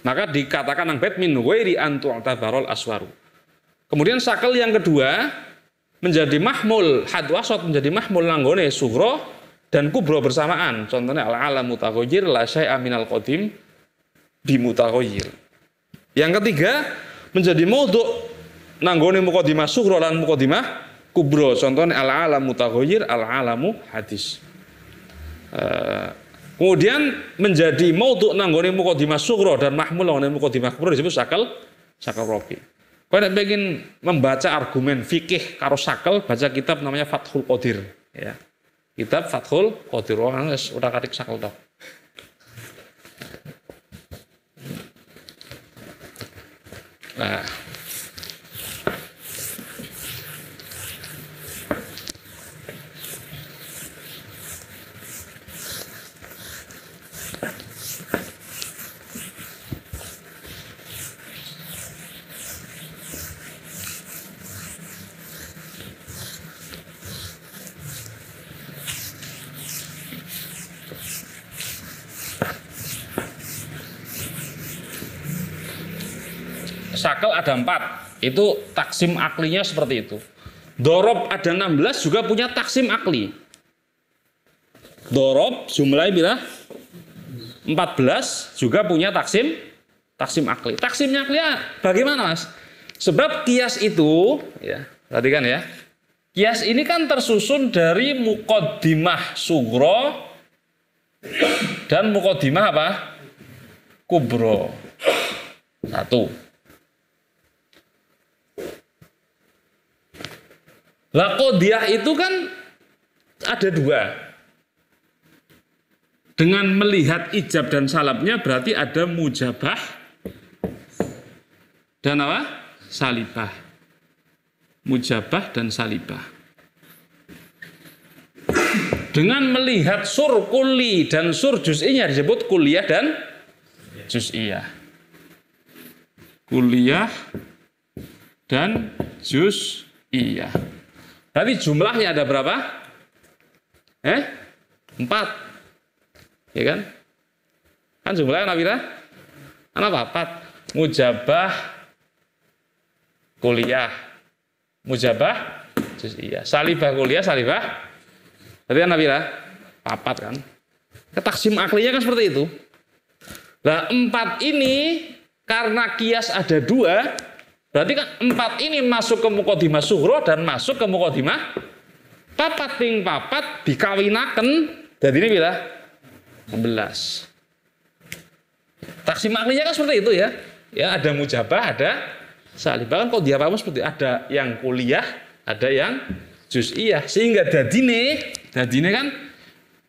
S1: maka dikatakan nang bait min ghairi an tu'tabarul aswaru. Kemudian sakel yang kedua menjadi mahmul had wasat menjadi mahmul nanggone sughra dan kubra bersamaan. Contohnya al-alam mutaghayyir la syai'a minal qadim bi mutaghayyir. Yang ketiga menjadi maudhu nanggone muqaddimah sughra lan muqaddimah kubra. Contohnya al-alam mutaghayyir al-alamu hadis. Kemudian menjadi maudhu nanggone muqaddimah sughra dan mahmul nanggone muqaddimah kubra disebut sakel robi. Kalau ingin membaca argumen fikih karo sakel, baca kitab namanya Fathul Qadir. Ya. Kitab Fathul Qadir. Udah katik sakel toh. Nah. Sakel ada 4, itu taksim aklinya seperti itu. Dorob ada 16 juga punya taksim akli. Dorob jumlahnya bila 14 juga punya taksim akli. Taksimnya akli bagaimana mas? Sebab kias itu, ya, perhatikan ya, kias ini kan tersusun dari muqaddimah sughra dan muqaddimah apa? Kubra. Satu. Lah qodiyah itu kan ada 2. Dengan melihat ijab dan salabnya berarti ada mujabah dan apa? Salibah. Mujabah dan salibah. Dengan melihat sur kulli dan sur juz'inya disebut kulliyah dan juz'iyah. Kulliyah dan juz'iyah. Berarti jumlahnya ada berapa? 4. Ya kan? Kan jumlahnya Nabila? Apa? 4. Mujabah kuliah. Mujabah juz'iyah. Salibah kuliah, salibah. Berarti kan Nabila? 4 kan? Ketaksim aklinya kan seperti itu. Nah 4 ini karena kias ada 2. Berarti kan 4 ini masuk ke muqaddimah sughra dan masuk ke muqaddimah papat ting papat dikawinaken dadi ini bila 16. Taksim aklinya kan seperti itu ya. Ya ada mujabah, ada salibah kan kalau dia paham seperti ada yang kuliah, ada yang juz'iyah sehingga dadine kan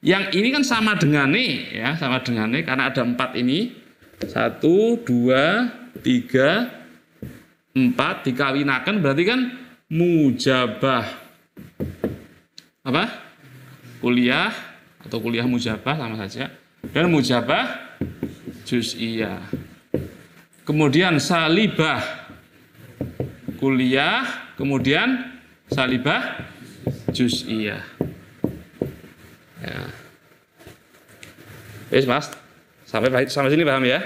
S1: yang ini kan sama dengan nih ya, sama dengan nih karena ada 4 ini. 1 2 3 4 dikawinakan berarti kan mujabah apa? Kuliah atau kuliah mujabah sama saja dan mujabah juz'iyah. Kemudian salibah kuliah, kemudian salibah juz'iyah. Ya. Mas, sampai sini paham ya?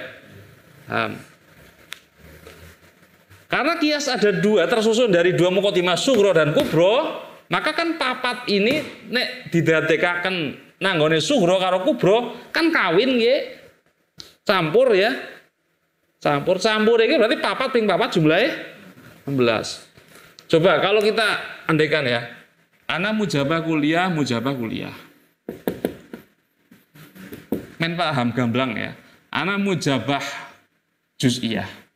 S1: Karena kias ada dua, tersusun dari dua muqaddimah sugro dan kubro, maka kan papat ini nek didadekaken nanggone sugro karo kubro kan kawin nggih. Campur ya. Campur ini berarti papat ping papat jumlahnya 16. Coba kalau kita andaikan ya. Ana mujabah kuliah. Men paham gamblang ya. Ana mujabah juz'iyah.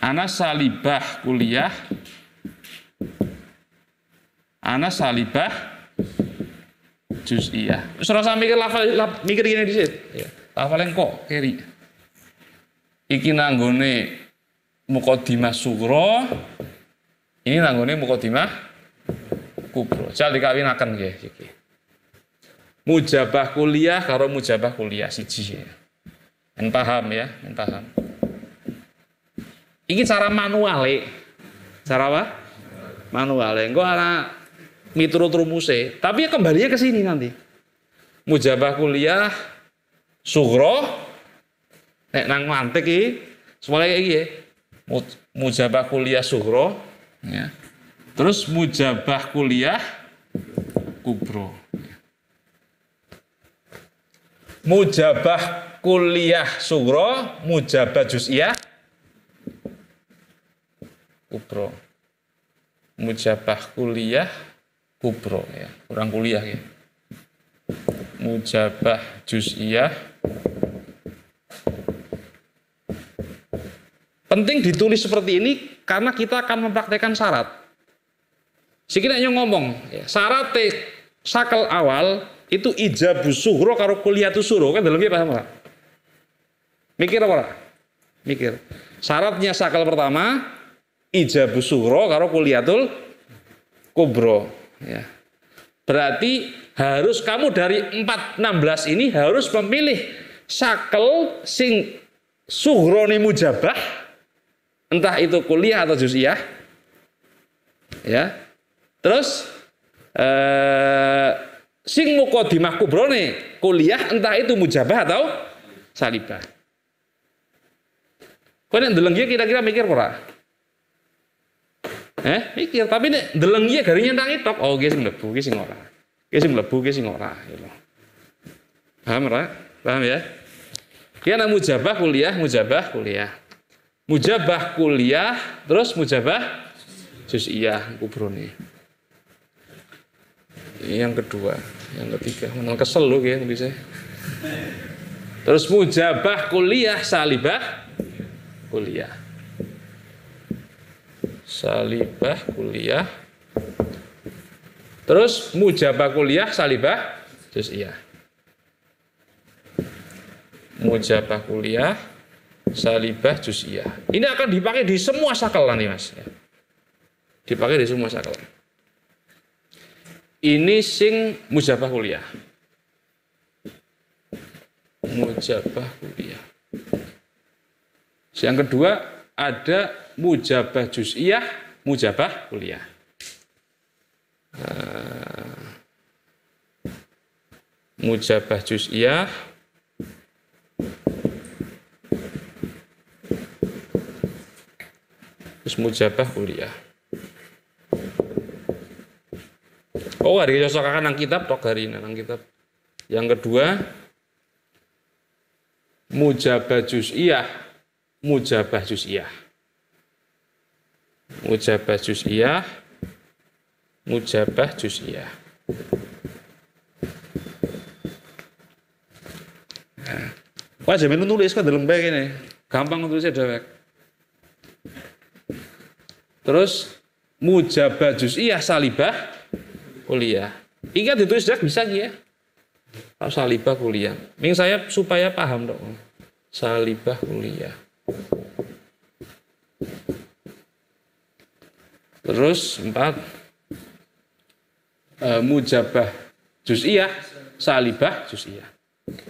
S1: Ana salibah kuliah. Ana salibah juz'iyah. Wis ora usah mikir mikir gini dhisik. Ya. Lafalen kok keri. Iki nanggone muqaddimah sughra. Ini nanggone muqaddimah kubra. Jal dikawinaken nggih iki. Mujabah kuliah karo mujabah kuliah siji. Men paham ya, men paham. Iki cara manual. Cara apa? Manual. Engko ana miturut rumuse, tapi ya kembalinya ke sini nanti. Mujabah kuliah sughra nek nang mantik iki semuanya iki ya. Mujabah kuliah sughra ya. Terus mujabah kuliah kubra. Mujabah kuliah sughra, mujabah juz'iyah kubra. Mujabah kuliah kubra ya, kurang kuliah ya. Mujabah juz'iyah. Penting ditulis seperti ini karena kita akan mempraktekkan syarat. Sikilnya ngomong, ya, syarat sakel awal itu ijabus sughra karo kuliatus sughra kan dalamnya paham ora? Mikir apa ora? Mikir. Syaratnya sakel pertama ijabus sughra karo kuliatul kubra ya. Berarti harus kamu dari 416 ini harus memilih sakel sing sughrone mujabah, entah itu kuliah atau juz'iyah. Ya. Terus sing muqaddimah kubrone kuliah entah itu mujabah atau salibah. Kowe nek ndeleng kira-kira mikir ora? Mikir, tapi nek ndeleng iki gari nyentangi tok, oh iki sing mlebu, iki sing ora. Iki sing mlebu, iki sing ora gitu. Paham ora? Paham ya? Ki ana mujabah kuliah. Mujabah kuliah terus mujabah juz'iyah kubrone. Yang kedua, yang ketiga, menang kesel lu ya nulisnya. Terus mujabah kuliah salibah kuliah. Salibah kuliah. Terus mujabah kuliah salibah juz'iyah. Mujabah kuliah salibah juz'iyah. Ini akan dipakai di semua sakel nanti Mas. Dipakai di semua sakel. Ini sing mujabah kuliah. Mujabah kuliah. Yang kedua ada mujabah juz'iyah, mujabah kuliah. Mujabah juz'iyah, terus mujabah kuliah. Oh, hari cocokakan nang kitab tok hari ini nang kitab. Yang kedua mujabah juz'iyah, mujabah juz'iyah. Mujabah juz'iyah, mujabah juz'iyah. Wah, jamin nulis kan dalam baik ini. Gampang nulisnya dewek. Terus mujabah juz'iyah salibah kuliah. Ingat ditulis dak bisa ya. Kalau salibah kuliah. Ming saya supaya paham dong. Salibah kuliah. Terus 4 mujabah juz'iyah salibah juz'iyah.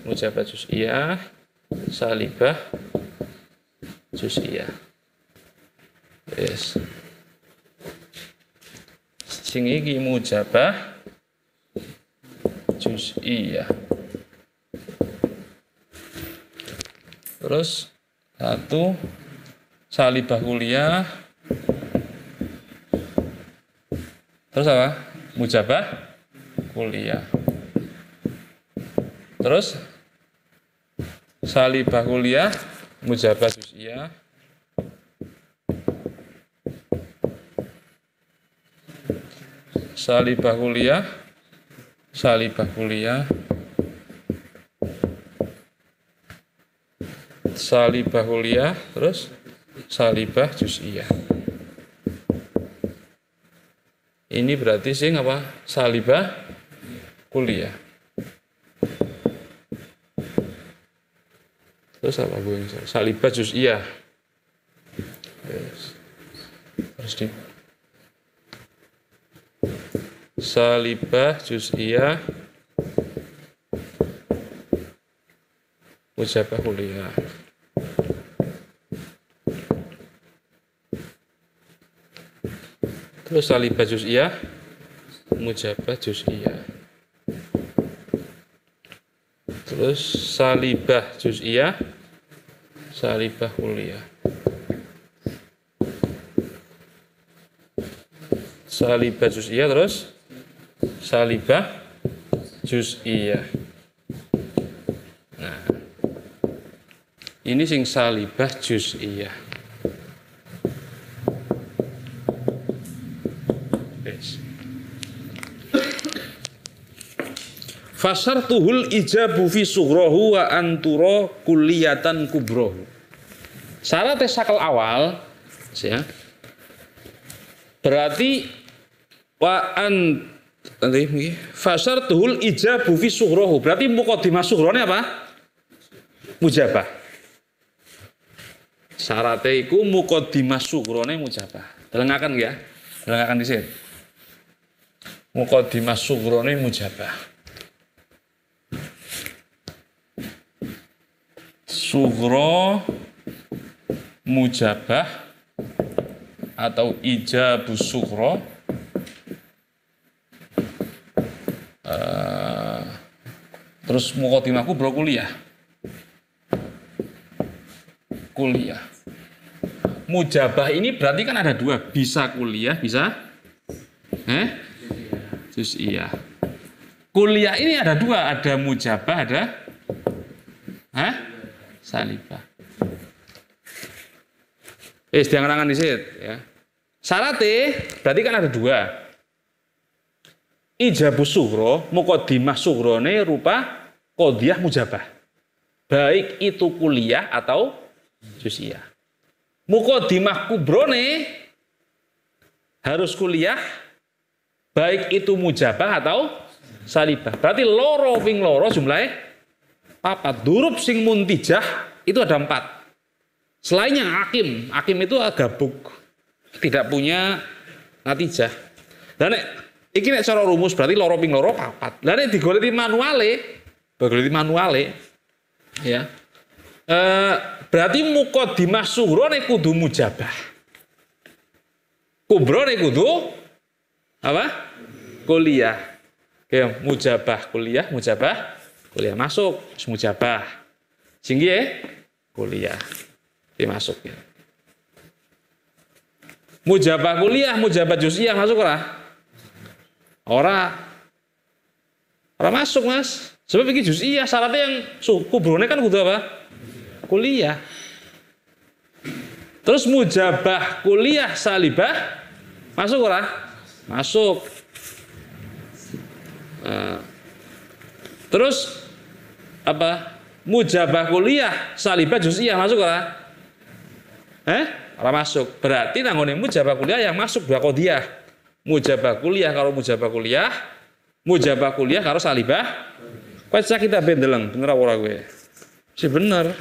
S1: Mujabah juz'iyah salibah juz'iyah. Yes. Sing iki mujabah juz'iyah. Terus 1 salibah kuliah, terus apa? Mujabah kuliah. Terus salibah kuliah, mujabah juz'iyah, salibah kuliah, salibah kuliah, salibah kuliah, terus salibah juz'iyah. Ini berarti sing apa? Salibah kuliah. Terus apa Bu? Salibah juz'iyah. Terus di salibah juz'iyah, mujabah kuliah. Terus salibah juz'iyah, mujabah juz'iyah. Terus salibah juz'iyah, salibah kuliah. Salibah juz'iyah, terus salibah juz'iyah. Nah, ini sing salibah juz'iyah. Fasartuhul ijabu fi sughrahu wa antura kulliyatan kubrahu. Syarat sakal awal ya. Berarti wa an nanti fasartuhul ijabu fi sughrahu. Berarti muqaddimah sughrane apa? Mujabah. Syaratnya iku muqaddimah sughrane mujabah. Delengaken ya. Delengaken dhisik. Muqaddimah sughrane mujabah. Sughra mujabah atau ijabu sughra terus muqaddimah kubra kuliah. Mujabah ini berarti kan ada dua, bisa kuliah, bisa juz'iyah. Kuliah ini ada dua, ada mujabah, ada salibah. Diangan-angan di situ ya. Syaratnya berarti kan ada dua. Ijabu sughra, muqaddimah sughrane rupa qadhiyah mujabah. Baik itu kuliah atau juz'iyah. Muqaddimah kubrone harus kuliah, baik itu mujabah atau salibah. Berarti loro ping loro jumlahnya papat. Durub sing muntijah itu ada 4. Selainnya hakim itu gabuk, tidak punya natijah. Dan iki nek cara rumus berarti loro ping loro papat. Lah nek digoleki manuale, ya. Berarti muqaddimah sughra nek kudu mujabah. Kubra nek kudu apa? Kuliah. Oke, mujabah kuliah, mujabah kuliah masuk, mujabah. Singgi kuliah. Dimasuk ya. Mujabah kuliah, mujabah juz'iyah masuk ora? Ora masuk, Mas. Sebab iki juz'iyah syaratnya yang kubrone kan kudu apa? Kuliah. Terus mujabah kuliah salibah masuk ora? Masuk. Terus apa? Mujabah kuliah salibah juz'iyah masuk ora? Ora masuk. Berarti nanggone mujabah kuliah yang masuk dua qadhiyah. Mujabah kuliah karo mujabah kuliah karo salibah. Kowe cek kita bendeleng, bener ora kowe? Si bener.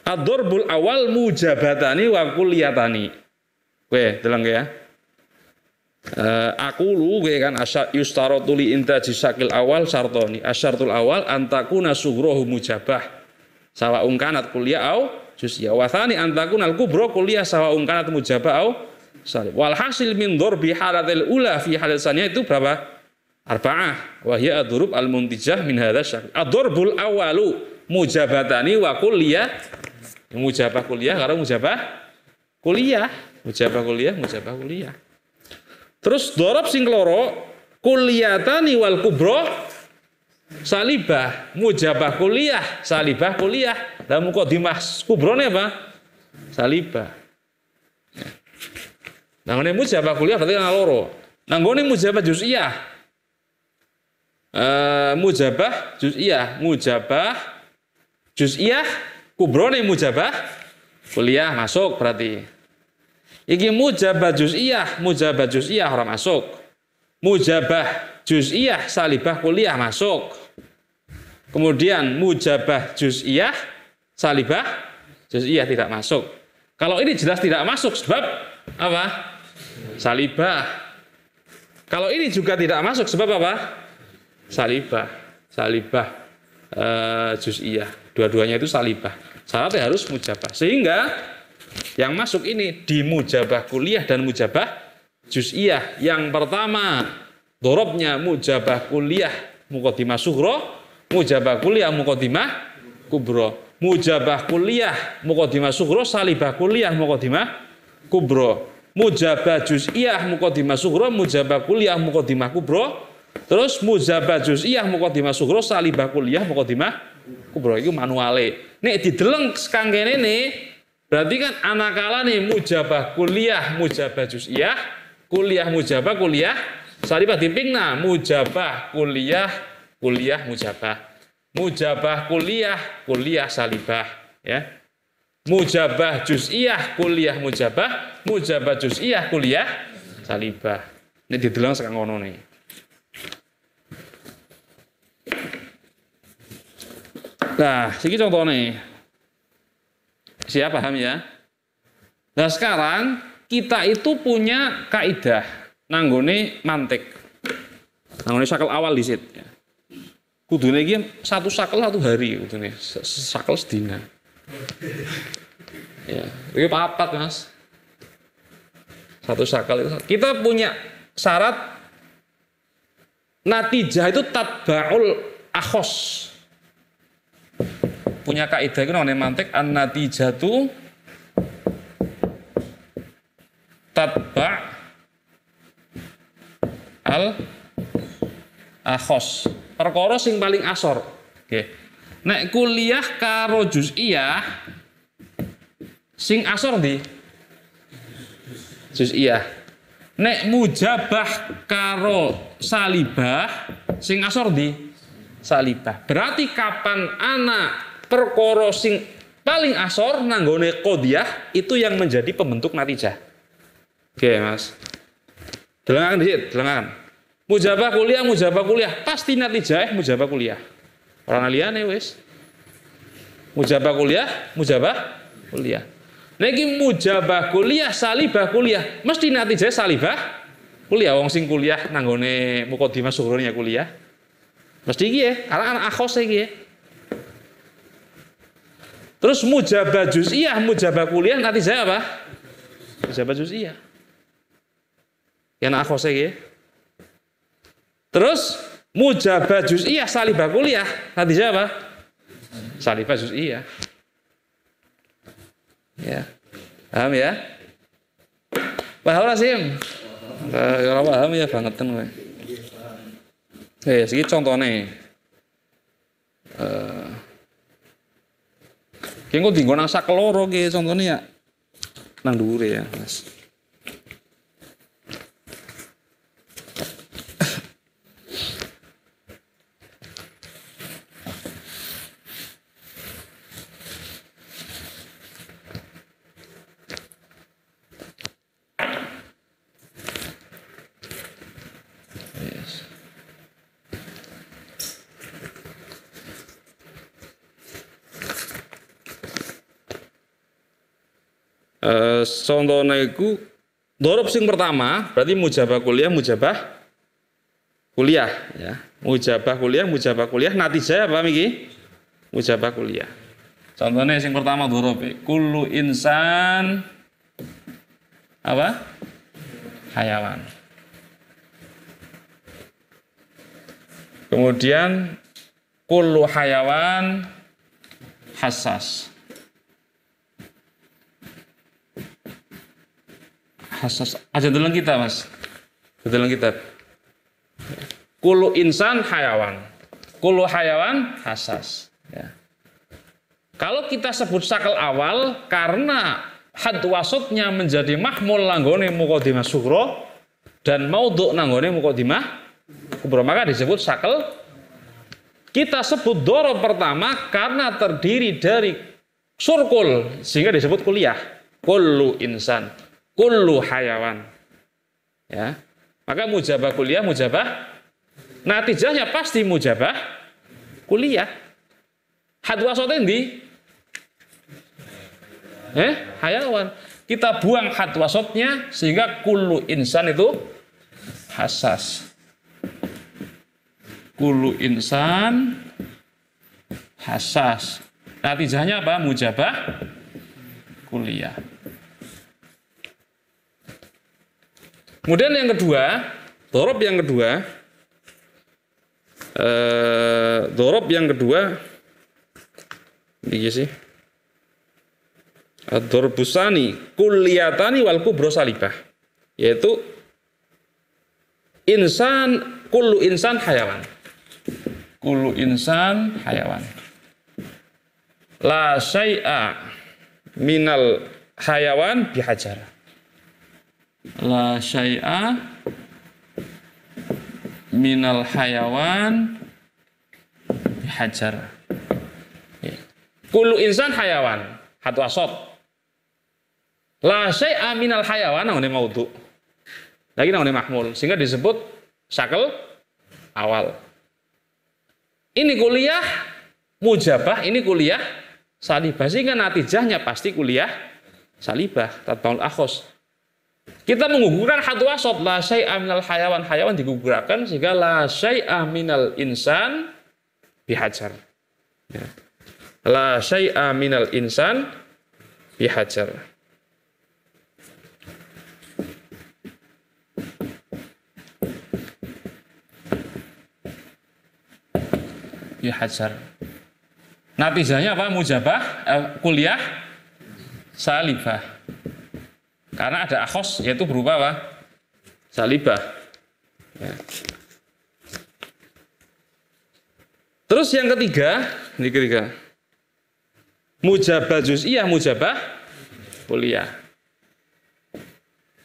S1: Ad-darbul awal mujabatani wa kulliyatani. Kowe deleng ya. Aku lu kan yustaratu li intaji syakil awal syartoni. Asyartul awal antakuna sughrahu mujabah sawa kanat kuliah au juz'iyah. Wa tsani antakuna al-kubra kuliah sawa kanat mujabah au salib. Wal hasil min darbi halatil ula fi halil saniyah itu berapa? Arba'ah. Wa hiya ad-durub al-muntijah min hadza syakil. Ad-darbul awalu mujabatani wa kulliyah Mujabah kuliah karo mujabah kuliah. Mujabah kuliah, mujabah kuliah. Terus dorob sing keloro kuliatani wal kubro salibah. Mujabah kuliah, salibah kuliah. Lah muqaddimah kubrone apa? Salibah. Nah, ngene mujabah kuliah berarti ana loro. Nah, nggone mujabah juz'iyah. Mujabah juz'iyah kubrone mujabah kuliah masuk berarti. Iki mujabah juz'iyah ora masuk. Mujabah juz'iyah salibah kuliah masuk. Kemudian mujabah juz'iyah salibah juz'iyah tidak masuk. Kalau ini jelas tidak masuk sebab apa? Salibah. Kalau ini juga tidak masuk sebab apa? Salibah juz'iyah. Dua-duanya itu salibah. Syaratnya harus mujabah. Sehingga yang masuk ini di mujabah kuliah dan mujabah juz'iyah. Yang pertama, dorobnya mujabah kuliah muqaddimah sughra, mujabah kuliah muqaddimah kubra. Mujabah kuliah muqaddimah sughra, salibah kuliah muqaddimah kubra. Mujabah juz'iyah muqaddimah sughra, mujabah kuliah muqaddimah kubra. Terus mujabah juz'iyah muqaddimah sughra, salibah kuliah muqaddimah kubra. Itu manuale. Nek dideleng sekangkene ne berarti kan anakalane mujabah kuliah, mujabah juz'iyah, kuliah mujabah kuliah, salibah dipingna mujabah kuliah, kuliah mujabah. Mujabah kuliah, kuliah salibah, ya. Mujabah juz'iyah, kuliah mujabah, mujabah juz'iyah, kuliah salibah. Ini dideleng sekang ngono nih. Nah, iki contohnya. Siapa paham ya? Nah sekarang kita itu punya kaidah nanggone mantik. Nanggone sakel awal disit. Ya. Kudune iki satu sakel satu hari kudune. Sakel sedina. Ya, iki papat Mas. Satu sakel itu. Kita punya syarat natijah itu tatba'ul akhos. Punya kaidah itu namanya mantik an-natijatu tatba' al akhos. Perkara sing paling asor. Oke. Nek kuliah karo juz'iyah sing asor ndi? Juz'iyah. Nek mujabah karo salibah sing asor ndi? Salibah. Berarti kapan anak perkara sing paling asor nanggone qodiyah itu yang menjadi pembentuk natijah. Oke, Mas. Delengaken dikit, delengaken. Mujabah kuliah, pasti natijah mujabah kuliah. Ora liyane wis. Mujabah kuliah. Niki mujabah kuliah, salibah kuliah, mesti natijah salibah kuliah. Wong sing kuliah nanggone muqaddimah sughra kuliah. Mesti iki ya, karena anak akhos iki ya. Terus mujabah juz'iyah, mujabah kuliah nanti saya apa? Mujabah juz'iyah. Ya nak akhos iki. Terus mujabah juz'iyah salibah kuliah nanti saya apa? Salibah juz'iyah. Ya. Paham ya? Paham Rasim? Kalau paham ya bangetan kowe. Iki contohnya. Ki engko dienggo nang sak loro ki contone ya nang dhuwure ya, Mas. Contohnya itu dorob sing pertama berarti mujabah kuliah ya. Mujabah kuliah natijah apa iki? Mujabah kuliah. Contohnya sing pertama dorob kullu insan apa? Hayawan. Kemudian kullu hayawan hassas. Hasas. Aja dalam kita, Mas. Dalam kitab. Kullu insan hayawan. Kullu hayawan hasas. Ya. Kalau kita sebut sakal awal karena had wasatnya menjadi mahmul nanggone muqaddimah sughra dan maudhu nanggone muqaddimah kubra, maka disebut sakal. Kita sebut dorob pertama karena terdiri dari surkul sehingga disebut kuliah. Kullu insan, kullu hayawan. Ya. Maka mujabah kuliah, mujabah natijahnya pasti mujabah kuliah. Had wasatnya ndi? Hayawan. Kita buang had wasatnya sehingga kullu insan itu hasas. Kullu insan hasas. Natijahnya apa? Mujabah kuliah. Kemudian yang kedua, dorob yang kedua, ini sih. Ad-dorbusani kulliyatani wal kubro salibah, yaitu insan, kullu insan hayawan, kullu insan hayawan, la syai'a minal hayawan bihajar, la syai'a minal hayawan bihajar. Kullu insan hayawan, had wasat. La syai'a minal hayawan namanya maudhu. Lagi namanya mahmul sehingga disebut sakal awal. Ini kuliah mujabah, ini kuliah salibah sehingga natijahnya pasti kuliah salibah tatbaul akhos. Kita menggugurkan had wasat la syai'a minal hayawan, hayawan digugurkan sehingga la syai'a minal insan bihajar. Ya. La syai'a minal insan bihajar. Hajar. Natijahnya apa? Mujabah kuliah salibah. Karena ada akhos yaitu berupa apa? Salibah. Ya. Terus yang ketiga, ini ketiga. Mujabah juz'iyah, mujabah kuliah.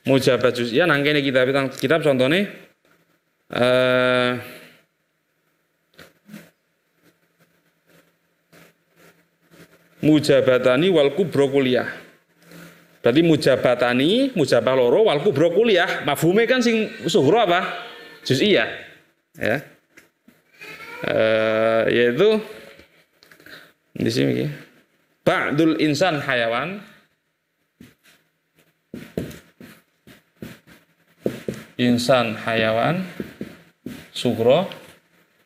S1: Mujabah juz'iyah nangkene kitab contohnya mujabatani wal kubro kuliah. Berarti mujabatani, mujabah loro wal kubro kuliah. Mafhume kan sing sughra apa? Juz'iyah. Ya. Yaitu di sini ba'dul insan hayawan, insan hayawan sughra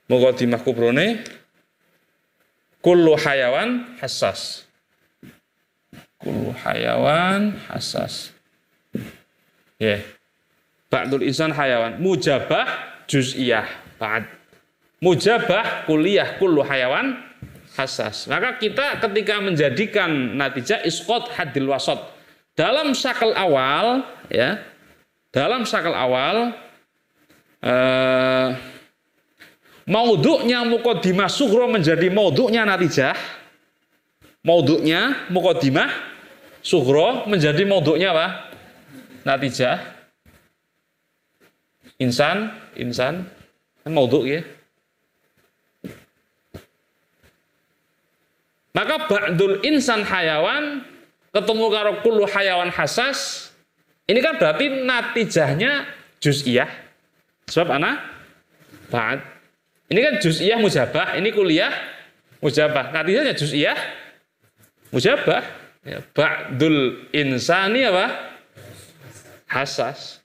S1: muqaddimah kubrone kullu hayawan hassas. Kullu hayawan hassas. Ya. Yeah. Ba'dul insan hayawan. Mujabah juz'iyah. Ba'd. Mujabah kuliah kullu hayawan hassas. Maka kita ketika menjadikan natijah isqat haddil wasat dalam sakal awal, ya. Dalam sakal awal maudhu'nya muqaddimah sughra menjadi maudhu'nya natijah. Maudhu'nya muqaddimah sughra menjadi maudhu'nya apa? Natijah. Insan kan maudhu' ya. Maka ba'dul insan hayawan ketemu karo kullu hayawan hasas. Ini kan berarti natijahnya juz'iyah. Sebab ana ba'd. Ini kan juz'iyah mujabah, ini kuliah mujabah. Natijahnya juz'iyah mujabah. Ya, ba'dul insani apa? Hasas.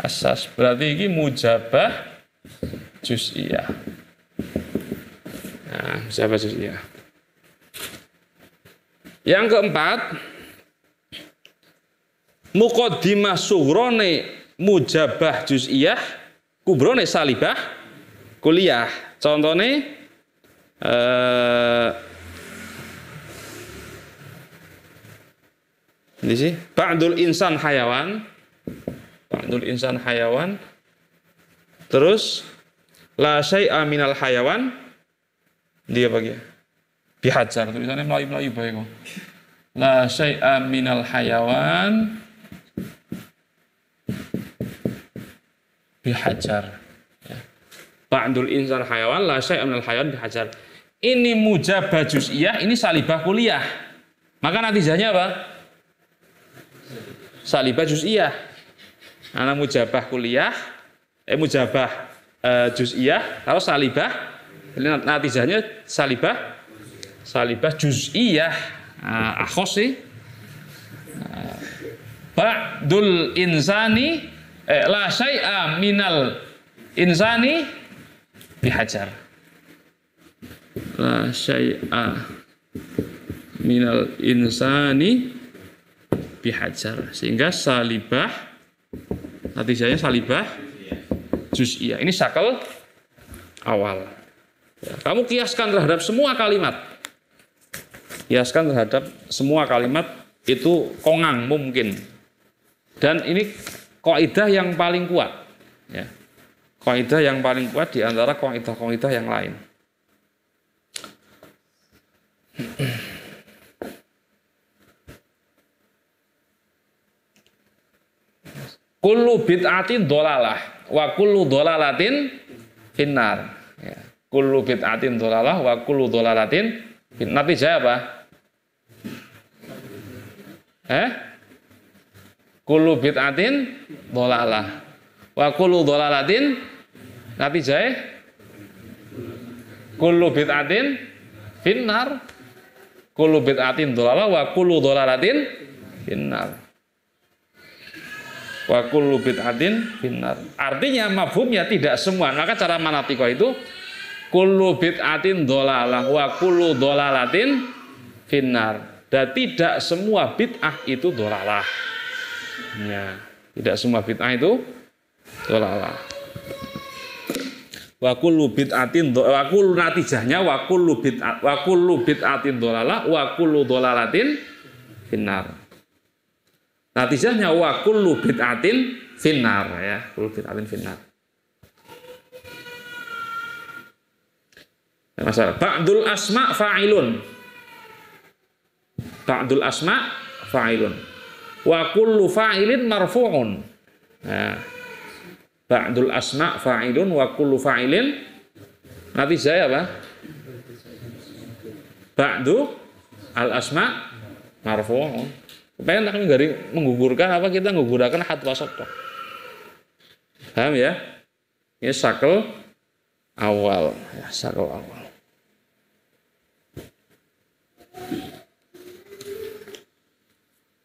S1: Hasas berarti ini mujabah juz'iyah. Nah, mujabah juz'iyah. Yang keempat, muqaddimah sughrone mujabah juz'iyah, kubrone salibah kuliah. Contohnya Ini sih ba'dul insan hayawan. Ba'dul insan hayawan. Terus la syai'a minal hayawan. Dia bagi bihajar tulisannya Melayu-Melayu bae kok. La syai'a minal hayawan bihajar. Ya. Ba'dul insan hayawan la syai'a minal hayawan bihajar. Ini mujabah juz'iyah, ini salibah kuliah. Maka natijahnya apa? Salibah juz'iyah. Ana mujabah kuliah, mujabah juz'iyah, kalau salibah natijahnya salibah juz'iyah. Akhos sih. Ba'dul insani la syai'a minal insani bihajar. La syai'a minal insani bihajar, sehingga salibah natijahnya salibah juz'iyah. Ini syakal awal. Ya, kamu kiaskan terhadap semua kalimat. Kiaskan terhadap semua kalimat itu kongang mungkin. Dan ini kaidah yang paling kuat. Ya. Kaidah yang paling kuat di antara kaidah-kaidah yang lain. Kullu bid'atin dholalah wa kullu dholalatin finnar. Ya. Kullu bid'atin dholalah wa kullu dholalatin finnar. Natijah apa? Kullu bid'atin dholalah wa kullu dholalatin. Natijah kullu bid'atin finnar. Kullu bid'atin dholalah wa kullu dholalatin finnar. Wa kullu bid'atin finnar. Artinya mafhumnya tidak semua. Maka cara manatiko itu kullu bid'atin dholalah wa kullu dholalatin finnar. Dan tidak semua bid'ah itu dholalah. Ya, tidak semua bid'ah itu dholalah. Wa kullu bid'atin wa kullu natijahnya wa kullu bid'atin dholalah wa kullu dholalatin finnar. Natijahnya wa kullu bid'atin finnar, ya, kullu bid'atin finnar. Masalah ba'dul asma fa'ilun. Ba'dul asma fa'ilun. Wa kullu fa'ilin marfu'un. Nah, ba'dul asma fa'ilun wa kullu fa'ilin. Natijahnya apa? Ba'du al asma marfu'un. Pengen kami menggugurkan apa, kita menggugurkan hat wasat. Paham ya? Ini syakal awal, ya, syakal awal.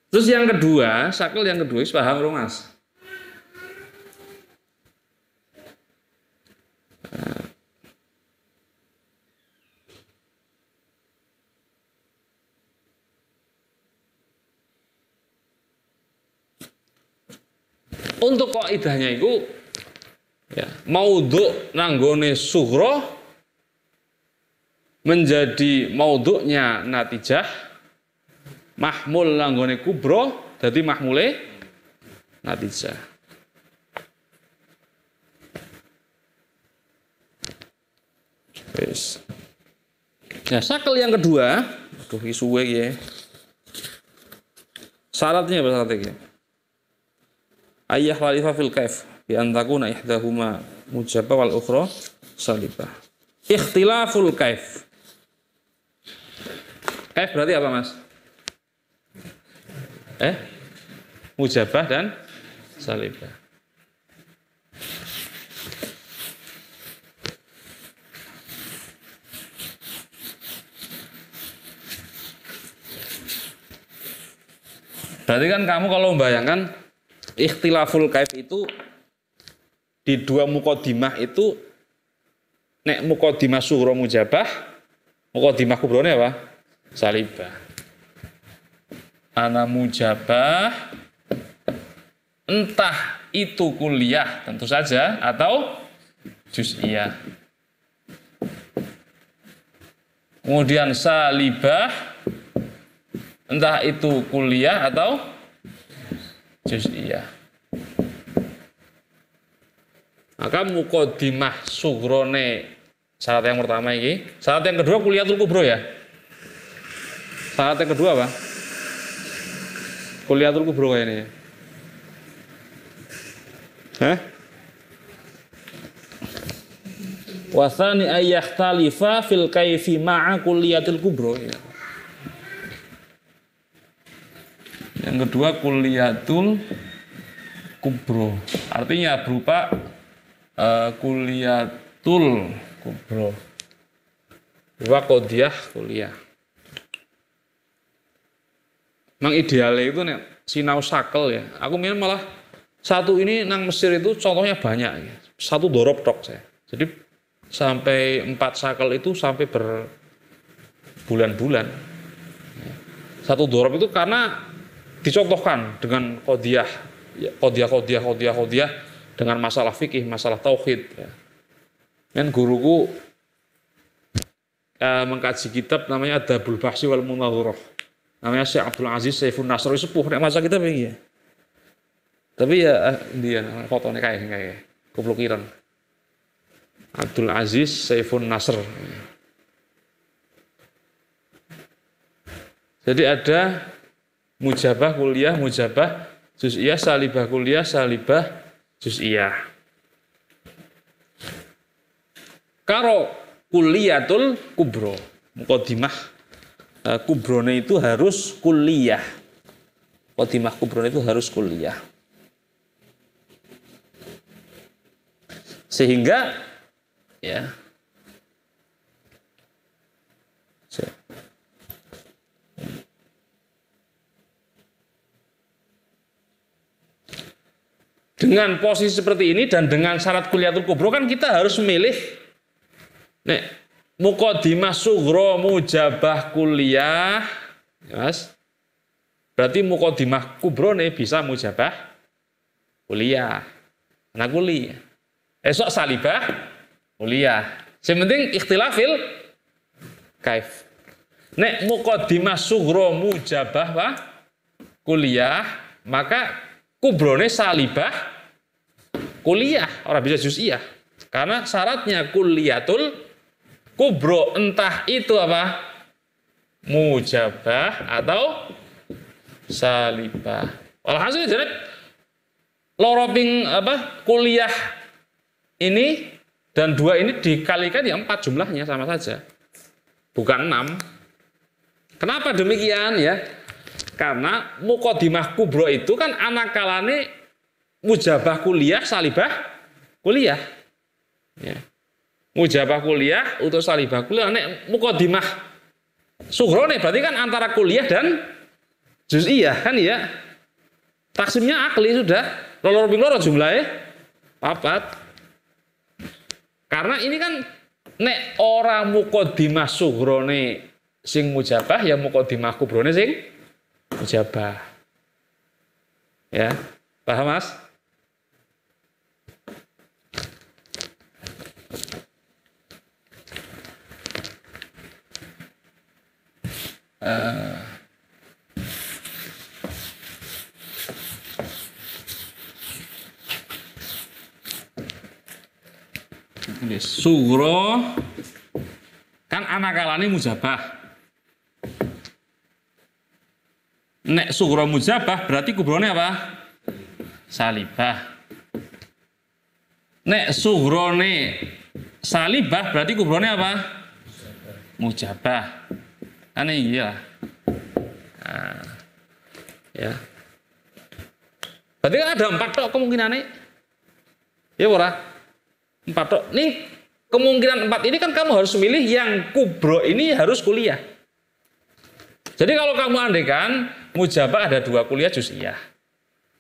S1: Terus yang kedua, syakal yang kedua, paham dong Mas? Untuk kaidahnya itu ya, maudhu nanggone sughra menjadi maudhu'nya natijah, mahmul nanggone kubra dadi mahmule natijah. Wis. Nah, syakal yang kedua, aduh isuwe ya. Syaratnya apa syaratnya? Ayyah walifah fil kaif bi antakuna ihdahuma mujabah wal ukhra salibah. Ikhtilaful kaif. Kaif berarti apa Mas? Mujabah dan salibah. Berarti kan kamu kalau membayangkan ikhtilaful kaif itu di dua muqaddimah itu, nek muqaddimah sughra mujabah, muqaddimah kubrone apa? Salibah. Ana mujabah entah itu kuliah tentu saja atau juz'iyah. kemudian salibah, entah itu kuliah atau juz'iyah. Maka muqaddimah sugrone syarat yang pertama ini. Syarat yang kedua kuliyatul kubro ya. Syarat yang kedua apa? Kuliyatul kubro kayak ini ya. Hah? Wasani ayyakhtalifa fil kaifi ma'a kuliyatil kubro ya. Yang kedua kuliyatul kubro, artinya berupa kuliyatul kubro, berupa qodiyah kuliah. Mang idealnya itu nih sinau sakel ya. Aku malah satu ini nang Mesir itu contohnya banyak ya. Satu dorob tok saya. Jadi sampai 4 sakel itu sampai berbulan-bulan. Satu dorob itu karena dicontohkan dengan qodiyah dengan masalah fikih, masalah tauhid. Ya. Dan guruku mengkaji kitab namanya Adabul Bahsi wal Munadharah. Namanya Syekh Abdul Aziz Saifun Nasr, sepuh nek maca kitab iki ya. Tapi ya dia fotone kayak kuplukiran. Abdul Aziz Saifun Nasr. Jadi ada mujabah kuliah, mujabah juz'iyah, salibah kuliah, salibah juz'iyah. Karo kuliyatul kubro, muqaddimah kubrone itu harus kuliah. Muqaddimah kubrone itu harus kuliah. Sehingga ya dengan posisi seperti ini dan dengan syarat kuliyatul kubro kan kita harus memilih nek muqaddimah sughra mujabah kuliah yes. Berarti muqaddimah kubro nih bisa mujabah kuliah anak kuliah esok salibah kuliah yang penting ikhtilafil kaif nek muqaddimah sughra mujabah apa? Kuliah maka kubrone salibah kuliah, orang bisa juz'iyah. Karena syaratnya kuliyatul kubro, entah itu apa? Mujabah atau salibah. Alhasil jadi loroping apa? Kuliah ini dan 2 ini dikalikan ya 4 jumlahnya sama saja. Bukan 6. Kenapa demikian ya? Karena muqaddimah kubro itu kan anakalane mujabah kuliah, salibah kuliah. Ya. Mujabah kuliah untuk salibah kuliah. Nek muqaddimah sughra nih berarti kan antara kuliah dan juz'iyah kan ya. Taksimnya akli sudah. Loro jumlahnya 4. Karena ini kan nek orang muqaddimah sughra nih sing mujabah ya muqaddimah kubro nih sing mujabah. Ya, paham Mas? Sughra kan anakalane mujabah. Nek sughra mujabah berarti kubrone apa? Salibah. Nek sughrone salibah berarti kubrone apa? Mujabah. Ane iya. Nah, ya. Berarti kan ada 4 tok kemungkinannya. Ya ora? 4 tok. Nih kemungkinan 4 ini kan kamu harus milih yang kubro ini harus kuliah. Jadi kalau kamu andekan mujabah ada 2 kuliah juz'iyah.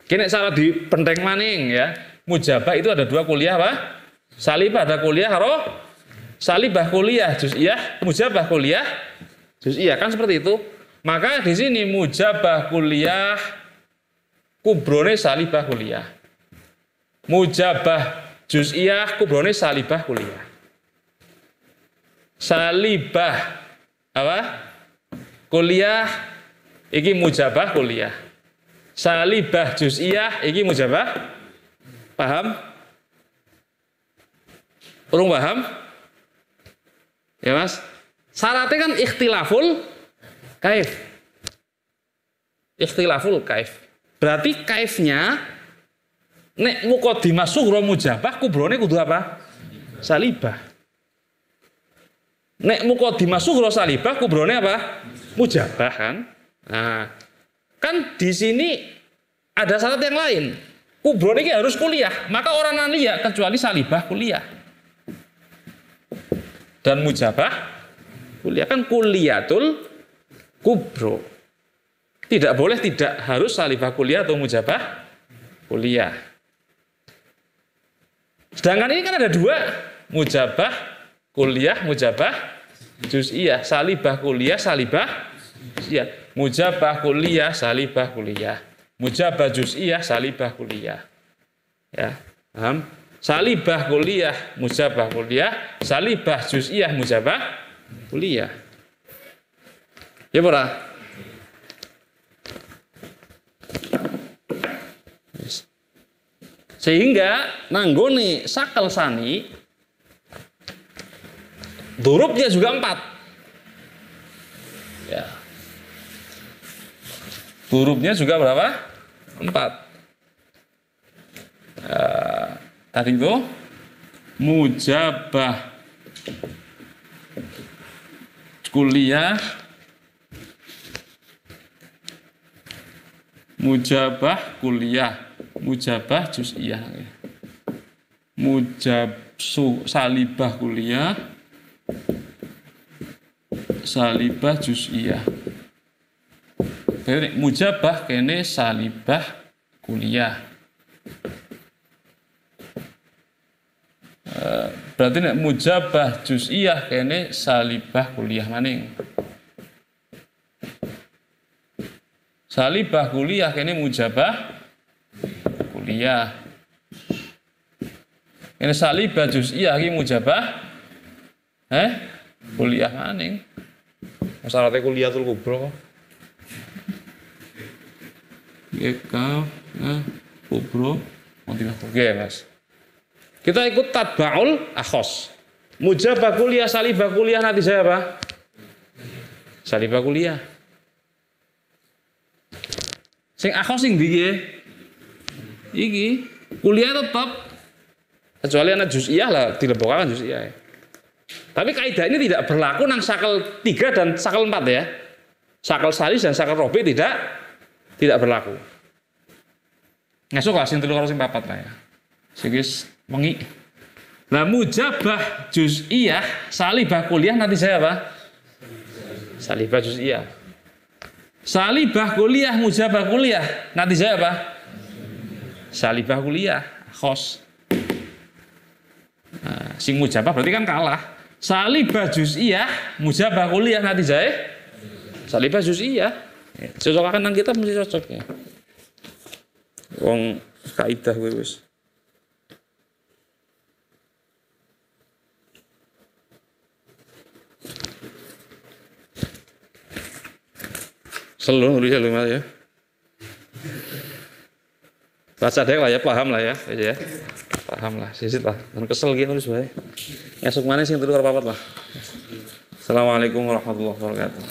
S1: Kini salah di penteng maning ya. Mujabah itu ada 2 kuliah apa? Salibah ada kuliah karo salibah kuliah juz'iyah, mujabah kuliah juz'iyah kan seperti itu. Maka di sini mujabah kuliah kubrone salibah kuliah. Mujabah juz'iyah kubrone salibah kuliah. Salibah Apa? Kuliah iki mujabah kuliah. Salibah juz'iyah iki mujabah. Paham? Urung paham? Ya Mas. Syaratnya kan ikhtilaful kaif. Ikhtilaful kaif. Berarti kaifnya nek muqaddimah sughra mujabah kubrone kudu apa? Salibah. Nek muqaddimah sughra salibah kubrone apa? Mujabah kan? Nah, kan di sini ada syarat yang lain. Kubrone ini harus kuliah, maka orang nanliya kecuali salibah kuliah. Dan mujabah kuliah kan kuliatul kubro. Tidak boleh tidak harus salibah kuliah atau mujabah kuliah. Sedangkan ini kan ada dua, mujabah kuliah, mujabah juz'iyah, salibah kuliah, salibah juz'iyah, mujabah kuliah, salibah kuliah, mujabah juz'iyah, salibah kuliah. Ya, paham? Salibah kuliah, mujabah kuliah, salibah juz'iyah, mujabah kuliah. Ya ora? Sehingga nanggone sakel sani durubnya juga 4. Ya. Durubnya juga berapa? 4. Tadi itu mujabah kuliah, mujabah kuliah, mujabah juz'iyah, salibah kuliah, salibah juz'iyah. Jadi mujabah kene salibah kuliah. Berarti nek mujabah juz'iyah kene salibah kuliah maning. Salibah kuliah kene mujabah kuliah. Ini salibah juz'iyah iki mujabah kuliah maning. Syaratnya kuliatul kubro. Kaf kubro oke Mas. Kita ikut tatba'ul akhos. Mujabah kuliah, salibah kuliah nanti saya apa? Salibah kuliah. Sing akhos sing ndi iki kuliah tetap kecuali anak juz'iyah lah dilebokakan juz'iyah ya. Tapi kaidah ini tidak berlaku nang sakel 3 dan sakel 4 ya. Sakel salis dan sakel robi tidak berlaku. Ngesuk lah sing 3 karo sing 4 lah ya. Sing wis wengi. Lah mujabah juz'iyah, salibah kuliah nanti saya apa? Salibah juz'iyah. Salibah kuliah, mujabah kuliah nanti saya apa? Salibah kuliah, khos. Nah, sing mujabah berarti kan kalah. Salibah juz'iyah, mujabah kuliah nanti saya salibah juz'iyah. Cocok akan nang kita mesti cocok ya. Wong kaidah kuwi wis. Selalu nulis ya. Baca deh lah ya, paham lah ya, ya. Paham lah, sisit lah. Dan kesel gitu nulis bae. Esuk mana sing telu karo papat lah. Assalamualaikum warahmatullahi wabarakatuh.